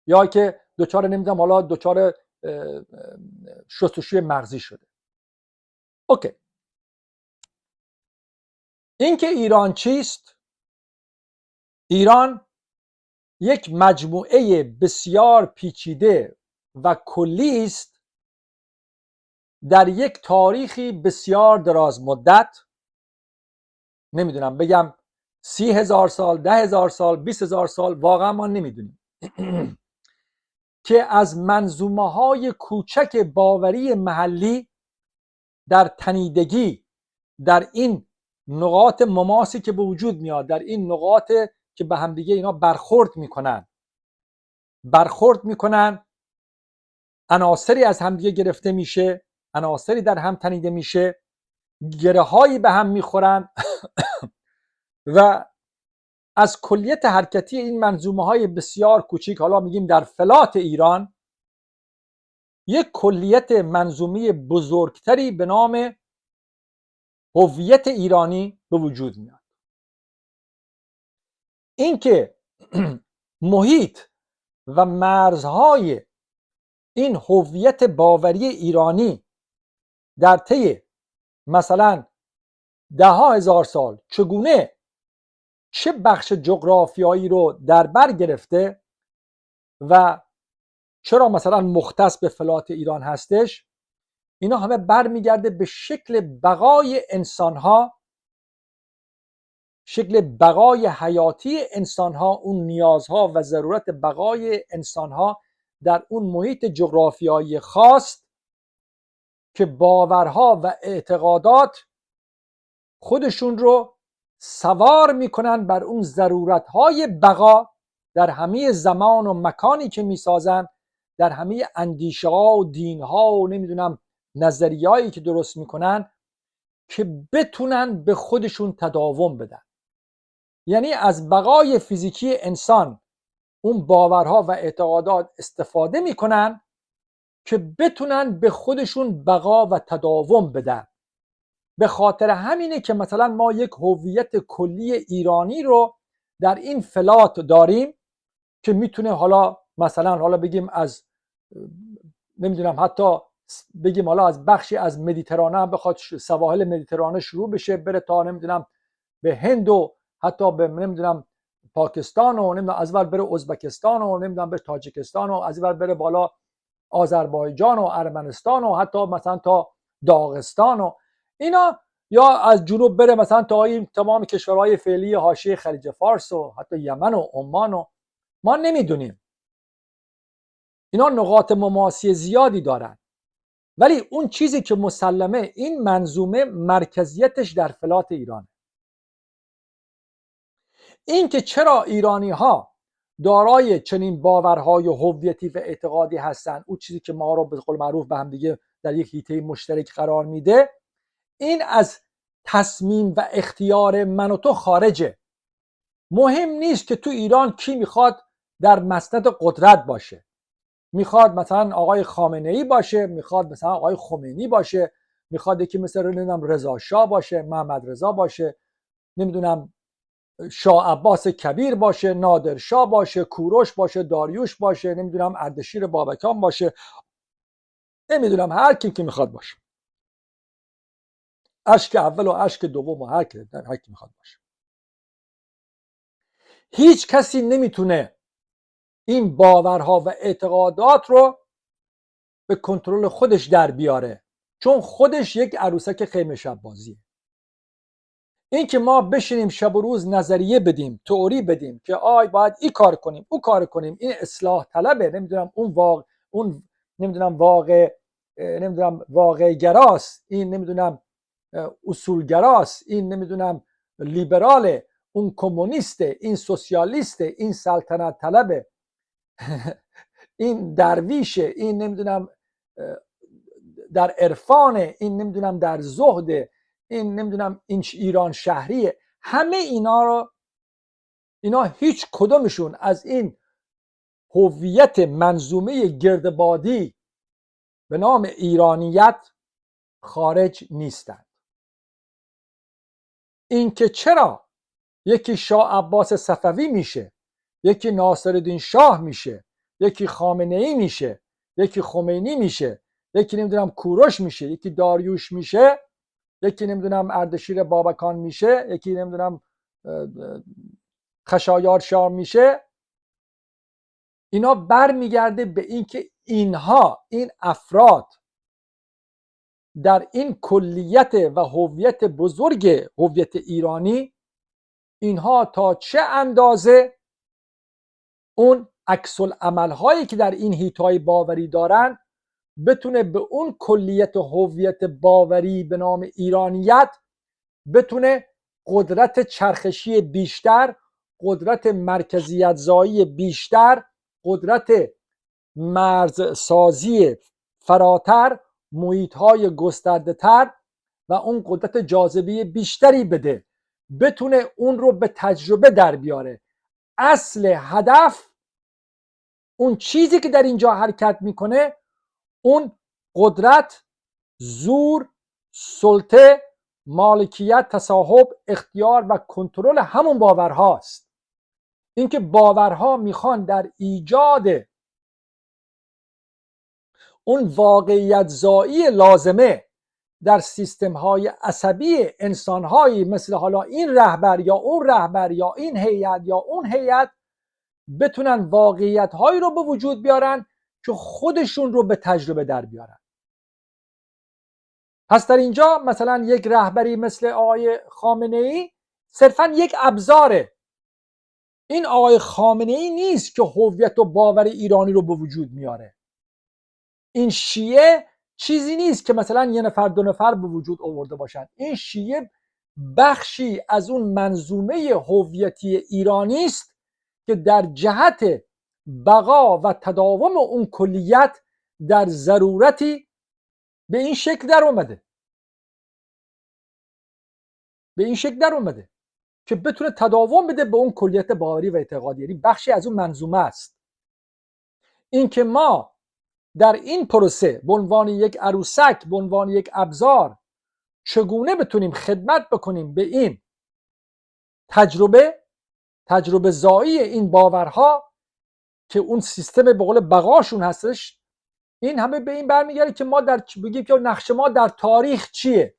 یا که دچار نمیدونم حالا دچار شستشوی مغزی شده. اوکی، این که ایران چیست؟ ایران یک مجموعه بسیار پیچیده و کلی است در یک تاریخی بسیار دراز مدت، نمیدونم بگم 30,000 سال، 10,000 سال، 20,000 سال، واقعا ما نمیدونیم که از منظومه‌های کوچک باوری محلی در تنیدگی، در این نقاط مماسی که به وجود میاد، در این نقاط که به همدیگه اینا برخورد میکنن، عناصری از همدیگه گرفته میشه، عناصری در هم تنیده میشه، گره هایی به هم میخورن و از کلیت حرکتی این منظومه های بسیار کوچیک، حالا میگیم در فلات ایران، یک کلیت منظومی بزرگتری به نام هویت ایرانی به وجود میاد. اینکه محیط و مرزهای این هویت باوری ایرانی در طی مثلا 10,000 سال چگونه چه بخش جغرافیایی رو در بر گرفته و چرا مثلا مختص به فلات ایران هستش، اینا همه برمیگرده به شکل بقای انسانها، شکل بقای حیاتی انسانها، اون نیازها و ضرورت بقای انسانها در اون محیط جغرافیایی خاص که باورها و اعتقادات خودشون رو سوار میکنن بر اون ضرورتهای بقا در همه زمان و مکانی که میسازن، در همه اندیشه ها و دین ها و نمیدونم نظریه‌ای که درست میکنن، که بتونن به خودشون تداوم بدن. یعنی از بقای فیزیکی انسان اون باورها و اعتقادات استفاده میکنن که بتونن به خودشون بقا و تداوم بدن. به خاطر همینه که مثلا ما یک هویت کلی ایرانی رو در این فلات داریم که میتونه حالا مثلا بگیم از نمیدونم حتی بگیم حالا از بخشی از مدیترانه بخواد سواحل مدیترانه شروع بشه بره تا نمیدونم به هند و حتی به نمیدونم پاکستان و نمیدونم از ور بره ازبکستان و نمیدونم به تاجیکستان و از ور بره بالا آذربایجان و ارمنستان و حتی مثلا تا داغستان و اینا یا از جنوب بره مثلا تا این تمام کشورهای فعلی حاشیه خلیج فارس و حتی یمن و عمان و ما نمیدونیم. اینا نقاط مماسی زیادی دارن، ولی اون چیزی که مسلمه این منظومه مرکزیتش در فلات ایرانه. این که چرا ایرانی ها دارای چنین باورهای و هویتی و اعتقادی هستن، اون چیزی که ما رو به قول معروف به هم دیگه در یک حیطه مشترک قرار میده، این از تصمیم و اختیار من و تو خارجه. مهم نیست که تو ایران کی میخواد در مسند قدرت باشه، میخواد مثلا آقای خامنه ای باشه، میخواد مثلا آقای خمینی باشه، میخواد یکی مثل نمیدونم رضا شاه باشه، محمد رضا باشه، نمیدونم شاه عباس کبیر باشه، نادر شاه باشه، کوروش باشه، داریوش باشه، نمیدونم اردشیر بابکان باشه، نمیدونم هر کی که میخواد باشه، اشک اول و اشک دوم و هر کی میخواد باشه. هیچ کسی نمیتونه این باورها و اعتقادات رو به کنترل خودش در بیاره، چون خودش یک عروسک خیمه شب بازیه. این که ما بشینیم شب و روز نظریه بدیم، تئوری بدیم که باید این کار کنیم، اون کار کنیم، این اصلاح طلبه، نمیدونم اون نمیدونم واقع گراست، این نمیدونم اصولگراست، این نمیدونم لیبراله، اون کمونیسته، این سوسیالیسته، این سلطنت طلبه این درویشه، این نمیدونم در عرفانه، این نمیدونم در زهده، این نمیدونم این ایران شهریه. همه اینا هیچ کدومشون از این هویت منظومه گردبادی به نام ایرانیت خارج نیستند. این که چرا یکی شاه عباس صفوی میشه، یکی ناصرالدین شاه میشه، یکی خامنه ای میشه، یکی خمینی میشه، یکی نمیدونم کوروش میشه، یکی داریوش میشه، یکی نمیدونم اردشیر بابکان میشه، یکی نمیدونم خشایار شاه میشه، اینا برمیگرده به اینکه این افراد در این کلیت و هویت بزرگ هویت ایرانی، اینها تا چه اندازه اون عکس العمل هایی که در این حیطه‌های باوری دارن بتونه به اون کلیت هویت باوری به نام ایرانیت بتونه قدرت چرخشی بیشتر، قدرت مرکزیت زایی بیشتر، قدرت مرزسازی فراتر، محیط‌های گسترده‌تر و اون قدرت جاذبه بیشتری بده، بتونه اون رو به تجربه در بیاره. اصل هدف، اون چیزی که در اینجا حرکت میکنه، اون قدرت، زور، سلطه، مالکیت، تصاحب، اختیار و کنترل همون باورهاست. اینکه باورها میخوان در ایجاد اون واقعیت زایی لازمه در سیستم های عصبی انسان هایی مثل حالا این رهبر یا اون رهبر یا این هیئت یا اون هیئت بتونن واقعیت هایی رو به وجود بیارن که خودشون رو به تجربه در بیارن. پس در اینجا مثلا یک رهبری مثل آقای خامنه ای صرفا یک ابزاره. این آقای خامنه ای نیست که هویت و باور ایرانی رو به وجود میاره. این شیعه چیزی نیست که مثلا یه نفر دو نفر به وجود آورده باشن. این شیعه بخشی از اون منظومه هویتی ایرانی است که در جهت بقا و تداوم اون کلیت در ضرورتی به این شکل در اومده، که بتونه تداوم بده به اون کلیت باوری و اعتقادی. یعنی بخشی از اون منظومه است. این که ما در این پروسه به عنوان یک عروسک، به عنوان یک ابزار چگونه بتونیم خدمت بکنیم به این تجربه زایی این باورها که اون سیستم به قول بقاشون هستش، این همه به این برمیگرده که ما بگیم که نقش ما در تاریخ چیه.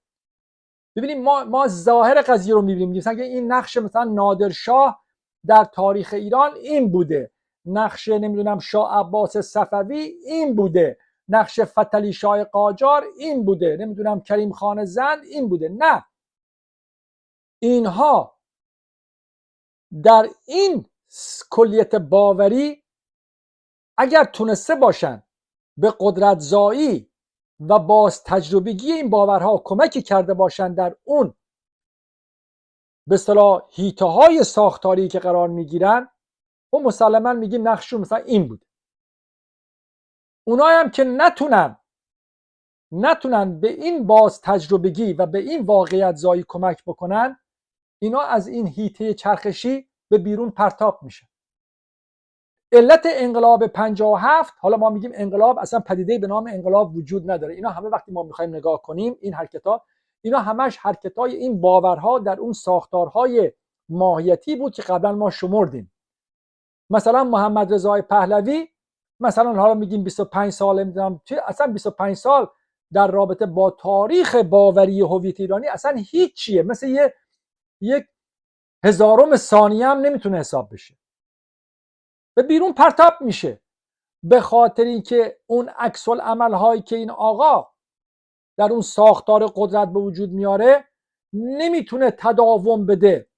ببینیم ما ظاهر قضیه رو میبینیم، مثلا این نقش مثلا نادرشاه در تاریخ ایران این بوده، نقش نمیدونم شاه عباس صفوی این بوده، نقش فتحعلی شاه قاجار این بوده، نمیدونم کریم خان زند این بوده. نه، اینها در این کلیت باوری اگر تونسته باشن به قدرت زایی و باز تجربگی این باورها کمکی کرده باشن در اون به اصطلاح حیطه‌های ساختاری که قرار میگیرن، و مسلما میگیم نقششون مثلا این بود. اونایی هم که نتونن به این باز تجربگی و به این واقعیت زایی کمک بکنن، اینا از این حیطه چرخشی به بیرون پرتاب میشن. علت انقلاب 57، حالا ما میگیم انقلاب، اصلا پدیده به نام انقلاب وجود نداره. اینا همه وقتی ما میخوایم نگاه کنیم این حرکت‌ها، اینا همش حرکت‌های این باورها در اون ساختارهای ماهیتی بود که قبلا ما شمردیم. مثلا محمد رضا پهلوی، مثلا حالا میگیم 25 سال، نمیدونم اصلا 25 سال در رابطه با تاریخ باوری هویت ایرانی اصلا هیچیه، مثل یک هزارم ثانیه هم نمیتونه حساب بشه، به بیرون پرتاب میشه، به خاطر اینکه اون عکس العمل هایی که این آقا در اون ساختار قدرت به وجود میاره نمیتونه تداوم بده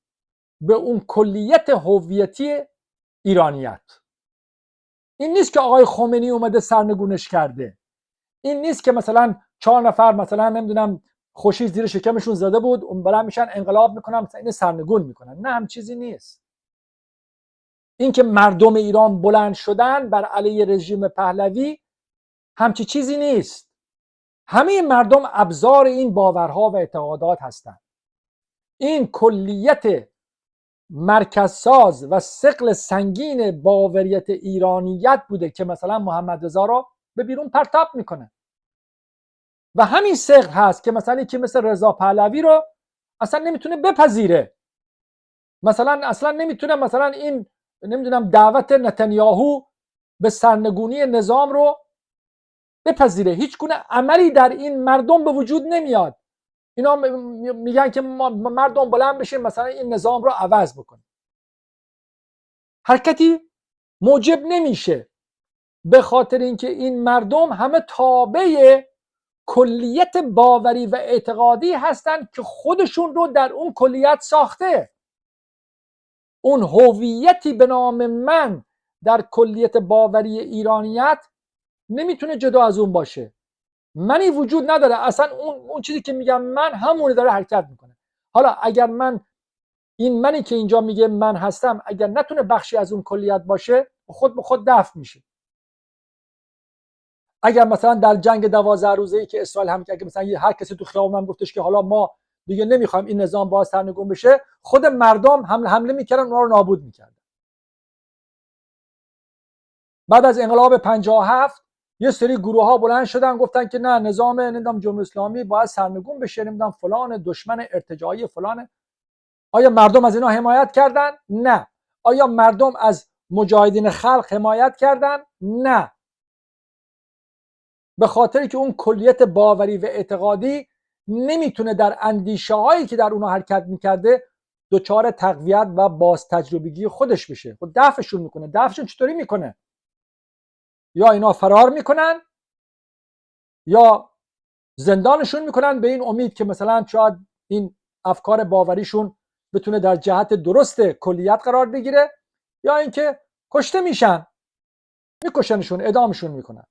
به اون کلیت هویتی ایرانیت. این نیست که آقای خمینی اومده سرنگونش کرده، این نیست که مثلا 4 نفر مثلا نمیدونم خوشی زیر شکمشون زده بود اون برای میشن انقلاب میکنن مثلا این سرنگون میکنن. نه، هم چیزی نیست. این که مردم ایران بلند شدن بر علیه رژیم پهلوی همچی چیزی نیست. همه مردم ابزار این باورها و اعتقادات هستند. این کلیت مرکزساز و ثقل سنگین باوریت ایرانیت بوده که مثلا محمد رضا رو به بیرون پرتاب میکنه. و همین ثقل هست که مثلا یکی مثل رضا پهلوی رو اصلا نمیتونه بپذیره. مثلا اصلا نمیتونه مثلا این نمیدونم دعوت نتانیاهو به سرنگونی نظام رو بپذیره. هیچ گونه عملی در این مردم به وجود نمیاد. اینا میگن که مردم بلند بشین مثلا این نظام رو عوض بکنه. حرکتی موجب نمیشه، به خاطر اینکه این مردم همه تابع کلیت باوری و اعتقادی هستند که خودشون رو در اون کلیت ساخته. اون هویتی به نام من در کلیت باوری ایرانیت نمیتونه جدا از اون باشه. منی وجود نداره اصلا. اون چیزی که میگم من همونه داره حرکت میکنه. حالا اگر من این منی که اینجا میگه من هستم اگر نتونه بخشی از اون کلیت باشه خود به خود دفع میشه. اگر مثلا در جنگ 12 روزه‌ای که اسرائیل هم که مثلا هر کسی تو خیابون گفتش که حالا ما دیگه نمیخوایم این نظام باز سرنگون بشه، خود مردم حمله میکردن اونها رو نابود میکردن. بعد از انقلاب 57 یه سری گروه ها بلند شدن گفتن که نه، نظام جمهوری اسلامی باید سرنگون بشه، نمیدونم فلان دشمن ارتجاعی فلان. آیا مردم از اینا حمایت کردن؟ نه. آیا مردم از مجاهدین خلق حمایت کردن؟ نه. به خاطری که اون کلیت باوری و اعتقادی نمیتونه در اندیشه هایی که در اونها حرکت میکرده دچار تقویت و باز تجربگی خودش بشه. خود دفعشون میکنه. دفعشون چطوری میکنه؟ یا اینا فرار میکنن یا زندانشون میکنن به این امید که مثلا شاید این افکار باوریشون بتونه در جهت درست کلیت قرار بگیره، یا اینکه کشته میشن، میکشنشون، اعدامشون میکنن.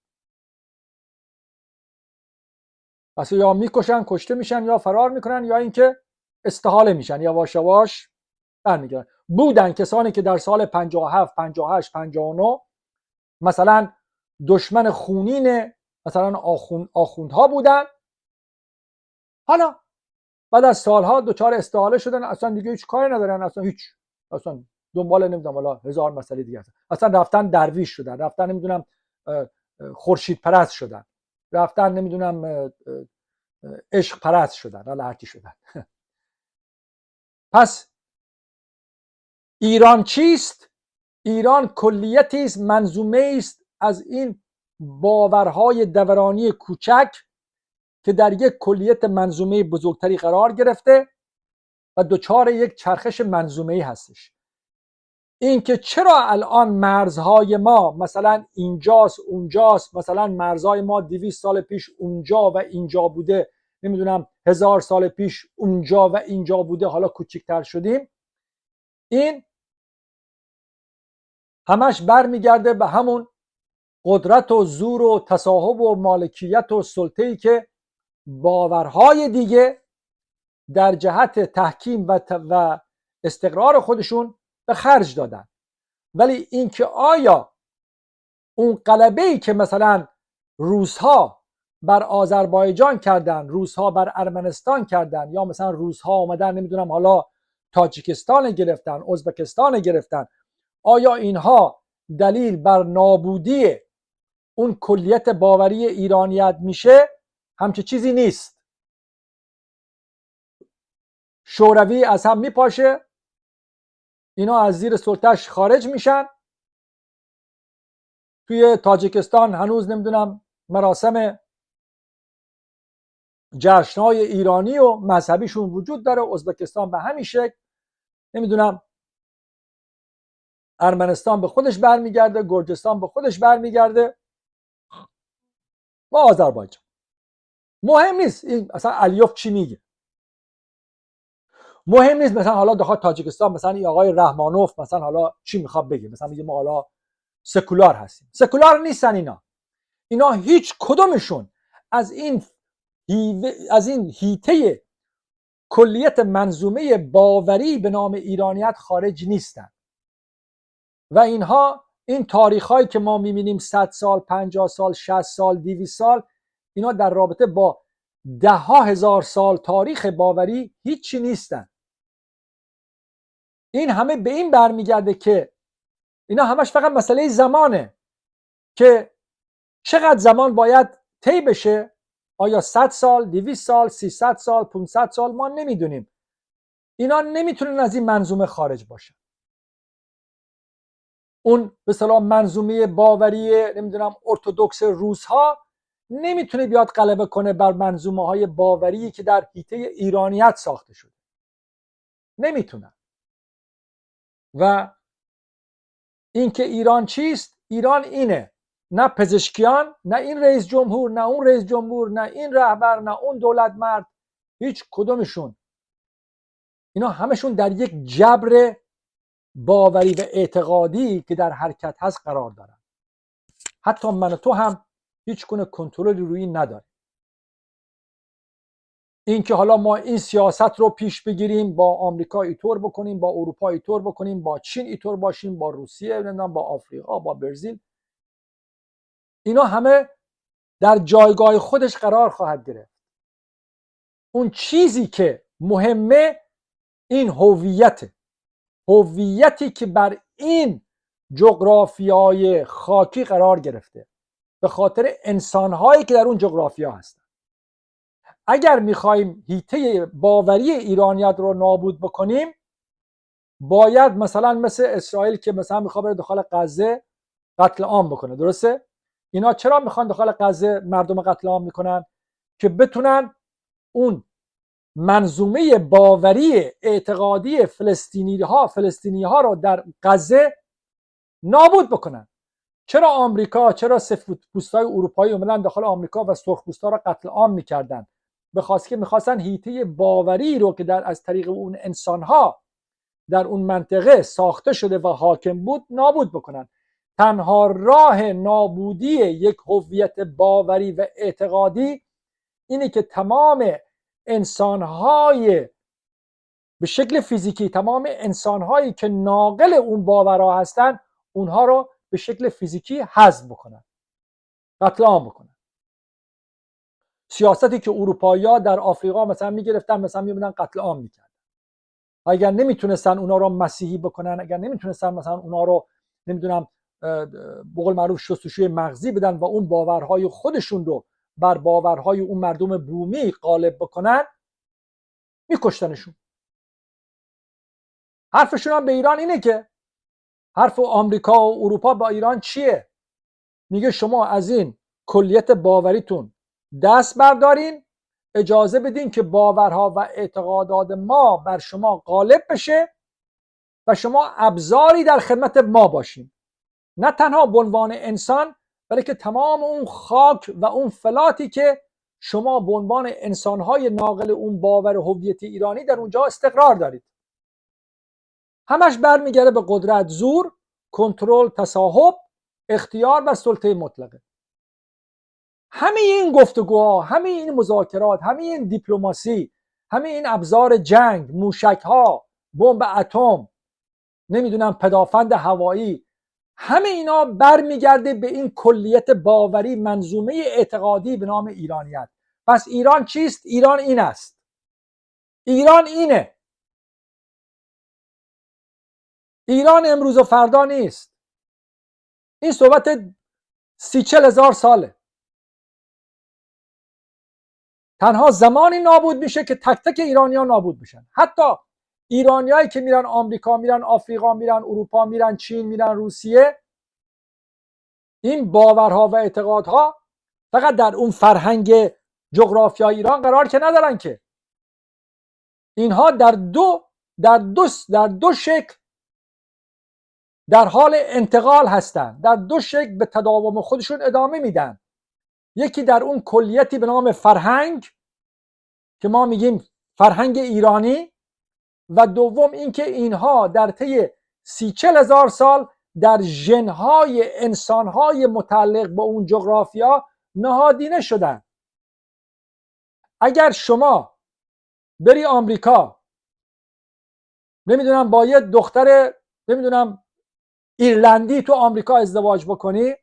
پس یا میکشن، کشته میشن، یا فرار میکنن، یا اینکه استحاله میشن، یا یواش یواش برمیگردن. بودن کسانی که در سال 57 58 59 مثلا دشمن خونین مثلا آخوندها بودن، حالا بعد از سالها دچار استحاله شدن، اصلا دیگه هیچ کاری ندارن، اصلا دنبال نمیدونم والا هزار مسئله دیگه هستن، اصلا رفتن درویش شدن، رفتن نمیدونم خورشید پرست شدن، رفتن نمیدونم عشق پرست شدن، حالا هرچی شدن. پس ایران چیست؟ ایران کلیتی است، منظومه است از این باورهای دورانی کوچک که در یک کلیت منظومه بزرگتری قرار گرفته و دچار یک چرخش منظومه‌ای هستش. این که چرا الان مرزهای ما مثلا اینجاست اونجاست، مثلا مرزهای ما 200 سال پیش اونجا و اینجا بوده، نمیدونم 1000 سال پیش اونجا و اینجا بوده، حالا کوچکتر شدیم. این همش برمیگرده به همون قدرت و زور و تصاحب و مالکیت و سلطه‌ای که باورهای دیگه در جهت تحکیم و استقرار خودشون به خرج دادن. ولی اینکه آیا اون غلبه‌ای که مثلا روس‌ها بر آذربایجان کردن، روس‌ها بر ارمنستان کردن، یا مثلا روس‌ها اومدن نمیدونم حالا تاجیکستان گرفتن، ازبکستان گرفتن، آیا اینها دلیل بر نابودی اون کلیت باوری ایرانیت میشه؟ همچه چیزی نیست. شوروی از هم میپاشه، اینا از زیر سلطه‌اش خارج میشن. توی تاجیکستان هنوز نمیدونم مراسم جشن‌های ایرانی و مذهبیشون وجود داره، ازبکستان به همین شکل، نمیدونم ارمنستان به خودش برمیگرده، گرجستان به خودش برمیگرده و آذربایجان. مهم نیست این اصلا الیوف چی میگه، مهم نیست مثلا حالا داخل تاجیکستان مثلا این آقای رحمانوف مثلا حالا چی میخواد بگه، مثلا میگه ما حالا سکولار هستیم. سکولار نیستن اینا هیچ کدومشون از این هیته کلیت منظومه باوری به نام ایرانیت خارج نیستن. و اینها این تاریخ‌هایی که ما می‌بینیم 100 سال، 50 سال، 60 سال، 200 سال، اینا در رابطه با ده‌ها هزار سال تاریخ باوری هیچی نیستن. این همه به این برمیگرده که اینا همش فقط مسئله زمانه که چقدر زمان باید طی بشه. آیا 100 سال، 200 سال، 300 سال، 500 سال، ما نمیدونیم. اینا نمیتونن از این منظومه خارج باشن. اون به اصطلاح منظومه باوری نمیدونم ارتدوکس روس ها نمیتونه بیاد غلبه کنه بر منظومه های باوری که در حیطه ایرانیت ساخته شده. نمیتونن. و اینکه ایران چیست؟ ایران اینه، نه پزشکیان، نه این رئیس جمهور، نه اون رئیس جمهور، نه این رهبر، نه اون دولت مرد، هیچ کدومشون. اینا همشون در یک جبر باوری و اعتقادی که در حرکت هست قرار دارن. حتی من و تو هم هیچ گونه کنترلی روی این نداریم. این که حالا ما این سیاست رو پیش بگیریم، با آمریکا اینطور بکنیم، با اروپا اینطور بکنیم، با چین اینطور باشیم، با روسیه، با آفریقا، با برزیل، اینا همه در جایگاه خودش قرار خواهد گرفت. اون چیزی که مهمه این هویتی که بر این جغرافیای خاکی قرار گرفته به خاطر انسانهایی که در اون جغرافیا هستن. اگر میخوایم حیطه باوری ایرانیت رو نابود بکنیم، باید مثلا مثل اسرائیل که مثلا میخواد بره داخل غزه قتل عام بکنه. درسته؟ اینا چرا میخوان داخل غزه مردم قتل عام میکنن؟ که بتونن اون منظومه باوری اعتقادی فلسطینی ها رو در غزه نابود بکنن. چرا آمریکا، چرا سفیدپوستای اروپایی اومدن داخل آمریکا و سرخپوستا رو قتل عام میکردن؟ بخاطر که میخواستن حیطه باوری رو که از طریق اون انسانها در اون منطقه ساخته شده و حاکم بود نابود بکنن. تنها راه نابودی یک هویت باوری و اعتقادی اینه که تمام انسانهای به شکل فیزیکی، تمام انسانهایی که ناقل اون باورها هستن، اونها رو به شکل فیزیکی حذف بکنن، قتل عام بکنن. سیاستی که اروپایی‌ها در آفریقا مثلا میگرفتن، مثلا میبودن قتل عام میکردن. اگر نمیتونستن اونا رو مسیحی بکنن، اگر نمیتونستن مثلا اونا رو نمیدونم به قول معروف شستشوی مغزی بدن و اون باورهای خودشون رو بر باورهای اون مردم بومی غالب بکنن، میکشتنشون. حرفشون هم به ایران اینه که حرف آمریکا و اروپا با ایران چیه؟ میگه شما از این کلیت باوریتون دست بردارین، اجازه بدین که باورها و اعتقادات ما بر شما غالب بشه و شما ابزاری در خدمت ما باشین. نه تنها به عنوان انسان، بلکه تمام اون خاک و اون فلاتی که شما به عنوان انسانهای ناقل اون باور هویت ایرانی در اونجا استقرار دارید. همش برمیگرده به قدرت، زور، کنترل، تصاحب، اختیار و سلطه مطلقه. همه این گفتگوها، همه این مذاکرات، همه این دیپلماسی، همه این ابزار جنگ، موشک‌ها، بمب اتم، نمیدونم پدافند هوایی، همه اینا برمیگرده به این کلیت باوری، منظومه اعتقادی به نام ایرانیت. پس ایران چیست؟ ایران این است. ایران اینه. ایران امروز و فردا نیست. این صحبت 30-40 هزار ساله. تنها زمانی نابود میشه که تک تک ایرانیان نابود میشن. حتی ایرانیایی که میرن آمریکا، میرن آفریقا، میرن اروپا، میرن چین، میرن روسیه، این باورها و اعتقادها فقط در اون فرهنگ جغرافیای ایران قرار که ندارن، که اینها در دو شکل در حال انتقال هستند، در دو شکل به تداوم خودشون ادامه میدن. یکی در اون کلیتی به نام فرهنگ که ما میگیم فرهنگ ایرانی، و دوم اینکه اینها در طی 30-40 هزار سال در ژن‌های انسان‌های متعلق به اون جغرافیا نهادینه شدن. اگر شما بری آمریکا، نمیدونم با یه دختر نمیدونم ایرلندی تو آمریکا ازدواج بکنی،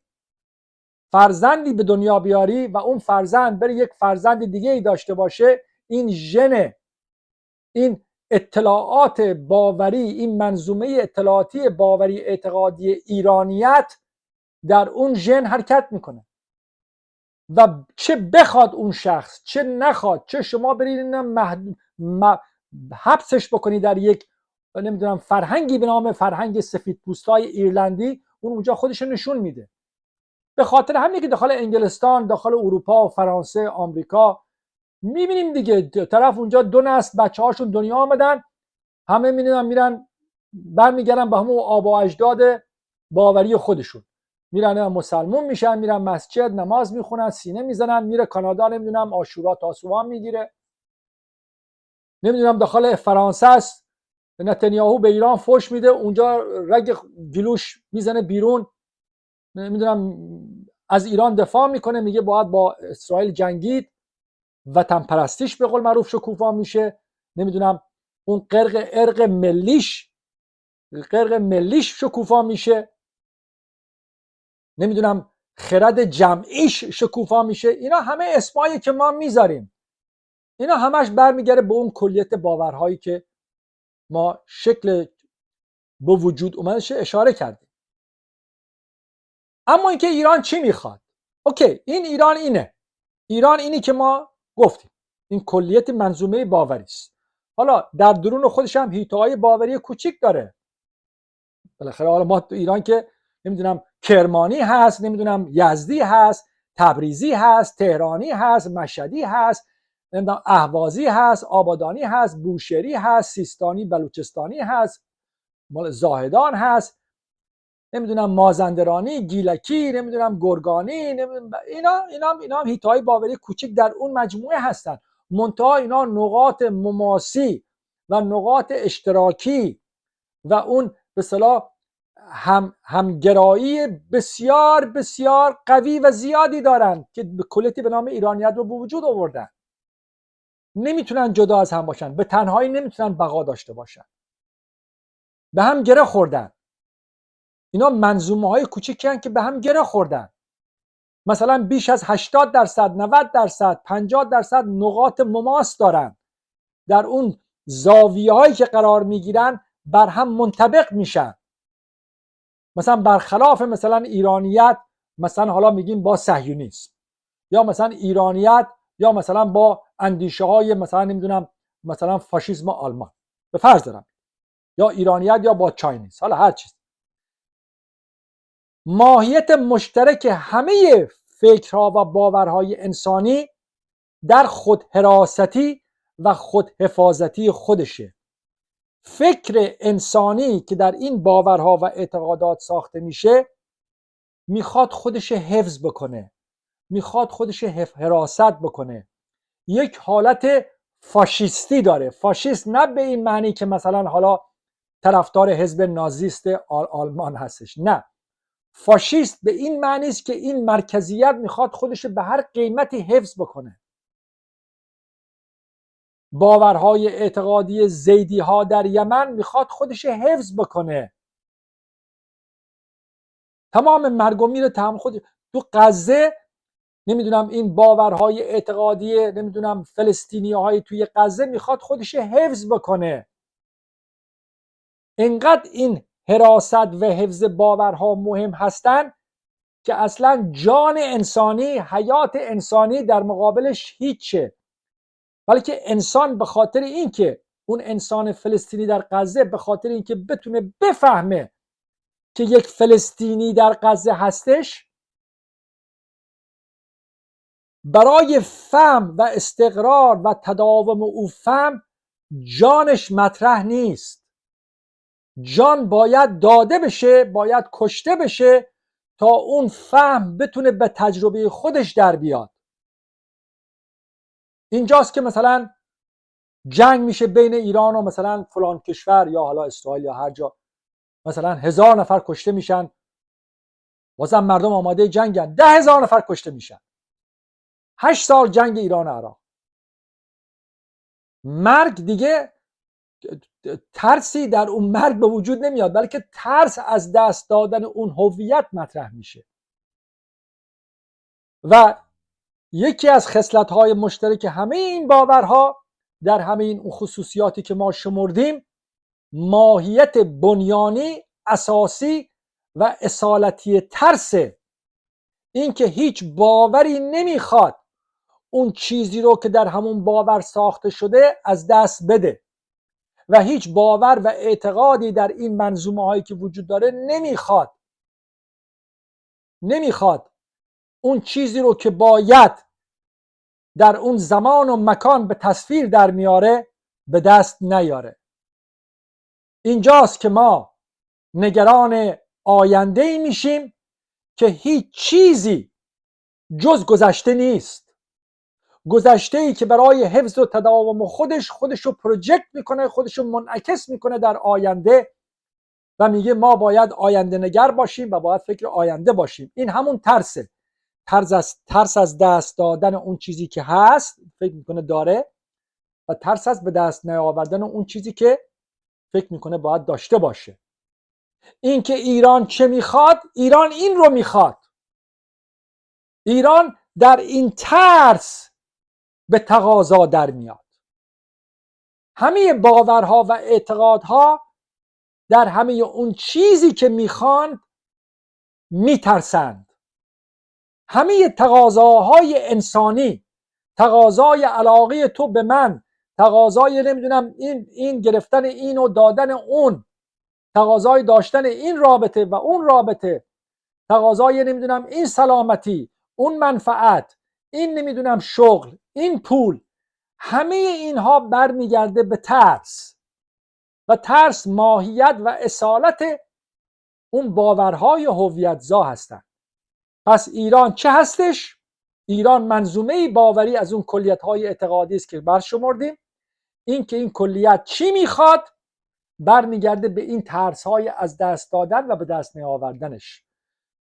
فرزندی به دنیا بیاری و اون فرزند بری یک فرزند دیگه ای داشته باشه، این ژن، این اطلاعات باوری، این منظومه اطلاعاتی باوری اعتقادی ایرانیت در اون ژن حرکت میکنه و چه بخواد اون شخص چه نخواد، چه شما برید حبسش بکنی در یک نمیدونم فرهنگی به نام فرهنگ سفیدپوستای ایرلندی، اون اونجا خودش نشون میده. به خاطر همین که داخل انگلستان، داخل اروپا، فرانسه، آمریکا میبینیم دیگه، طرف اونجا 2 نسل بچه‌هاشون دنیا آمدن، همه میرن برمیگردن به همون آبا و اجداد باوری خودشون، میرن مسلمون میشن، میرن مسجد نماز میخونن، سینه میزنن، میره کانادا نمیدونم عاشورا تاسوعا میگیره، نمیدونم داخل فرانسه است نتانیاهو به ایران فوش میده، اونجا رگ گلوش میزنه بیرون، نمیدونم از ایران دفاع میکنه، میگه باید با اسرائیل جنگید، وطن پرستیش به قول معروف شکوفا میشه، نمیدونم اون ارق ملیش شکوفا میشه، نمیدونم خرد جمعیش شکوفا میشه. اینا همه اسمایی که ما میذاریم، اینا همش برمیگره به اون کلیت باورهایی که ما شکل به وجود اومدش اشاره کردیم. اما اینکه ایران چی میخواد؟ اوکی، این ایران اینه. ایران اینی که ما گفتیم، این کلیت منظومه باوری است. حالا در درون خودش هم حیطه‌های باوری کوچیک داره. بالاخره حالا ما تو ایران که نمیدونم کرمانی هست، نمیدونم یزدی هست، تبریزی هست، تهرانی هست، مشهدی هست، نمیدونم اهوازی هست، آبادانی هست، بوشهری هست، سیستانی بلوچستانی هست، مال زاهدان هست، نمیدونم مازندرانی، گیلکی، نمیدونم گرگانی، نمیدونم اینا هم حیطه‌های باوری کوچیک در اون مجموعه هستن. منتها اینا نقاط مماسی و نقاط اشتراکی و اون به اصطلاح همگرایی بسیار بسیار قوی و زیادی دارن که به کلیتی به نام ایرانیت رو به وجود آوردن. نمیتونن جدا از هم باشن، به تنهایی نمیتونن بقا داشته باشن، به هم گره خوردن. اینا منظومه های کوچیکی هستن که به هم گره خوردن. مثلا بیش از 80%، 90%، 50% نقاط مماس دارن، در اون زاویه هایی که قرار میگیرن بر هم منطبق میشن. مثلا برخلاف مثلا ایرانیت، مثلا حالا میگیم با صهیونیسم، یا مثلا ایرانیت یا مثلا با اندیشه های مثلا نمیدونم مثلا فاشیسم آلمان به فرض دارم، یا ایرانیت یا با چاینیز، حالا هر چیز. ماهیت مشترک همه فکرها و باورهای انسانی در خودحراستی و خودحفاظتی خودشه. فکر انسانی که در این باورها و اعتقادات ساخته میشه میخواد خودش حفظ بکنه میخواد خودش حراست بکنه، یک حالت فاشیستی داره. فاشیست نه به این معنی که مثلا حالا طرفدار حزب نازیست آلمان هستش، نه، فاشیست به این معنی است که این مرکزیت میخواد خودش به هر قیمتی حفظ بکنه. باورهای اعتقادی زیدی ها در یمن میخواد خودش حفظ بکنه. تمام مرگ و میر تمام خود تو غزه، نمیدونم این باورهای اعتقادی نمیدونم فلسطینی های توی غزه میخواد خودش حفظ بکنه. اینقدر این حراست و حفظ باورها مهم هستن که اصلا جان انسانی، حیات انسانی در مقابلش هیچه. بلکه انسان به خاطر اینکه اون انسان فلسطینی در غزه به خاطر اینکه بتونه بفهمه که یک فلسطینی در غزه هستش، برای فهم و استقرار و تداوم او فهم جانش مطرح نیست. جان باید داده بشه، باید کشته بشه تا اون فهم بتونه به تجربه خودش در بیاد. اینجاست که مثلا جنگ میشه بین ایران و مثلا فلان کشور یا حالا اسرائیل یا هر جا، مثلا 1000 نفر کشته میشن، بازم مردم آماده جنگن، 10,000 نفر کشته میشن. 8 سال جنگ ایران و عراق، مرگ دیگه ترسی در اون مرگ به وجود نمیاد، بلکه ترس از دست دادن اون هویت مطرح میشه. و یکی از خصلت‌های مشترک همه این باورها در همه این خصوصیاتی که ما شمردیم، ماهیت بنیانی اساسی و اصالتی ترسه. این که هیچ باوری نمیخواد اون چیزی رو که در همون باور ساخته شده از دست بده و هیچ باور و اعتقادی در این منظومه هایی که وجود داره نمیخواد اون چیزی رو که باید در اون زمان و مکان به تصویر در میاره به دست نیاره. اینجاست که ما نگران آینده ای میشیم که هیچ چیزی جز گذشته نیست. گذشته ای که برای حفظ و تداوم خودش رو پروژکت میکنه، خودش رو منعکس میکنه در آینده و میگه ما باید آینده نگر باشیم و باید فکر آینده باشیم. این همون ترسه. ترس از دست دادن اون چیزی که هست فکر میکنه داره و ترس از به دست نیاوردن اون چیزی که فکر میکنه باید داشته باشه. این که ایران چه میخواد؟ ایران این رو میخواد. ایران در این ترس به تقاضا در میاد. همه باورها و اعتقادها در همه اون چیزی که میخوان میترسند. همه تقاضاهای انسانی، تقاضای علاقه تو به من، تقاضای نمیدونم این گرفتن این و دادن اون، تقاضای داشتن این رابطه و اون رابطه، تقاضای نمیدونم این سلامتی، اون منفعت، این نمیدونم شغل، این پول، همه اینها برمیگرده به ترس و ترس ماهیت و اصالت اون باورهای هویت‌زا هستن. پس ایران چه هستش؟ ایران منظومه باوری از اون کلیت‌های اعتقادی است که برشمردیم. این که این کلیت چی میخواد برمیگرده به این ترس‌های از دست دادن و به دست نیاوردنش.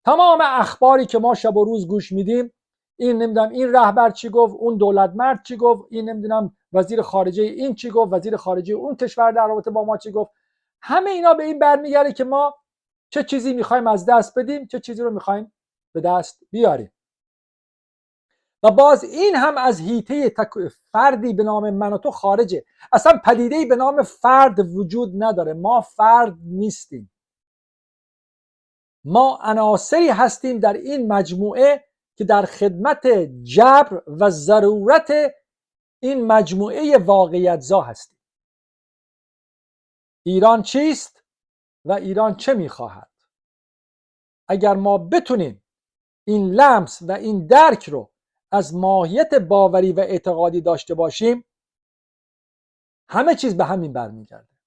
تمام اخباری که ما شب و روز گوش میدیم، این نمیدونم این رهبر چی گفت، اون دولت مرد چی گفت، این نمیدونم وزیر خارجه این چی گفت، وزیر خارجه اون کشور در رابطه با ما چی گفت، همه اینا به این برمیگرده که ما چه چیزی میخوایم از دست بدیم، چه چیزی رو میخوایم به دست بیاریم. و باز این هم از حیطه فردی به نام من و تو خارجه. اصلا پدیده‌ای به نام فرد وجود نداره. ما فرد نیستیم. ما عناصری هستیم در این مجموعه که در خدمت جبر و ضرورت این مجموعه واقعیت‌زا هستیم. ایران چیست و ایران چه میخواهد؟ اگر ما بتونیم این لمس و این درک رو از ماهیت باوری و اعتقادی داشته باشیم، همه چیز به همین برمیگرده.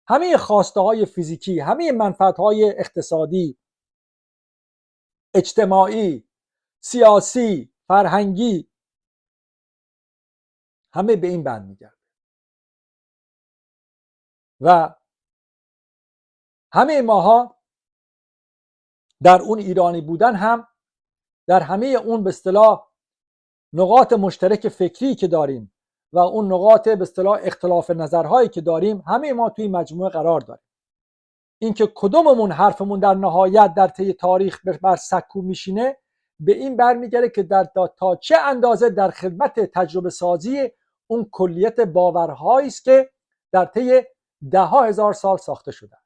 همه خواسته های فیزیکی، همه منفعت های اقتصادی، اجتماعی، سیاسی، فرهنگی، همه به این برمیگرده و همه ماها در اون ایرانی بودن هم در همه اون به اصطلاح نقاط مشترک فکری که داریم و اون نقاط به اصطلاح اختلاف نظرهایی که داریم، همه ما توی مجموعه قرار داریم. اینکه کدوممون حرفمون در نهایت در طی تاریخ بر سکو میشینه به این برمیگره که تا چه اندازه در خدمت تجربه سازی اون کلیت باورهایی است که در طی 10,000 سال ساخته شده.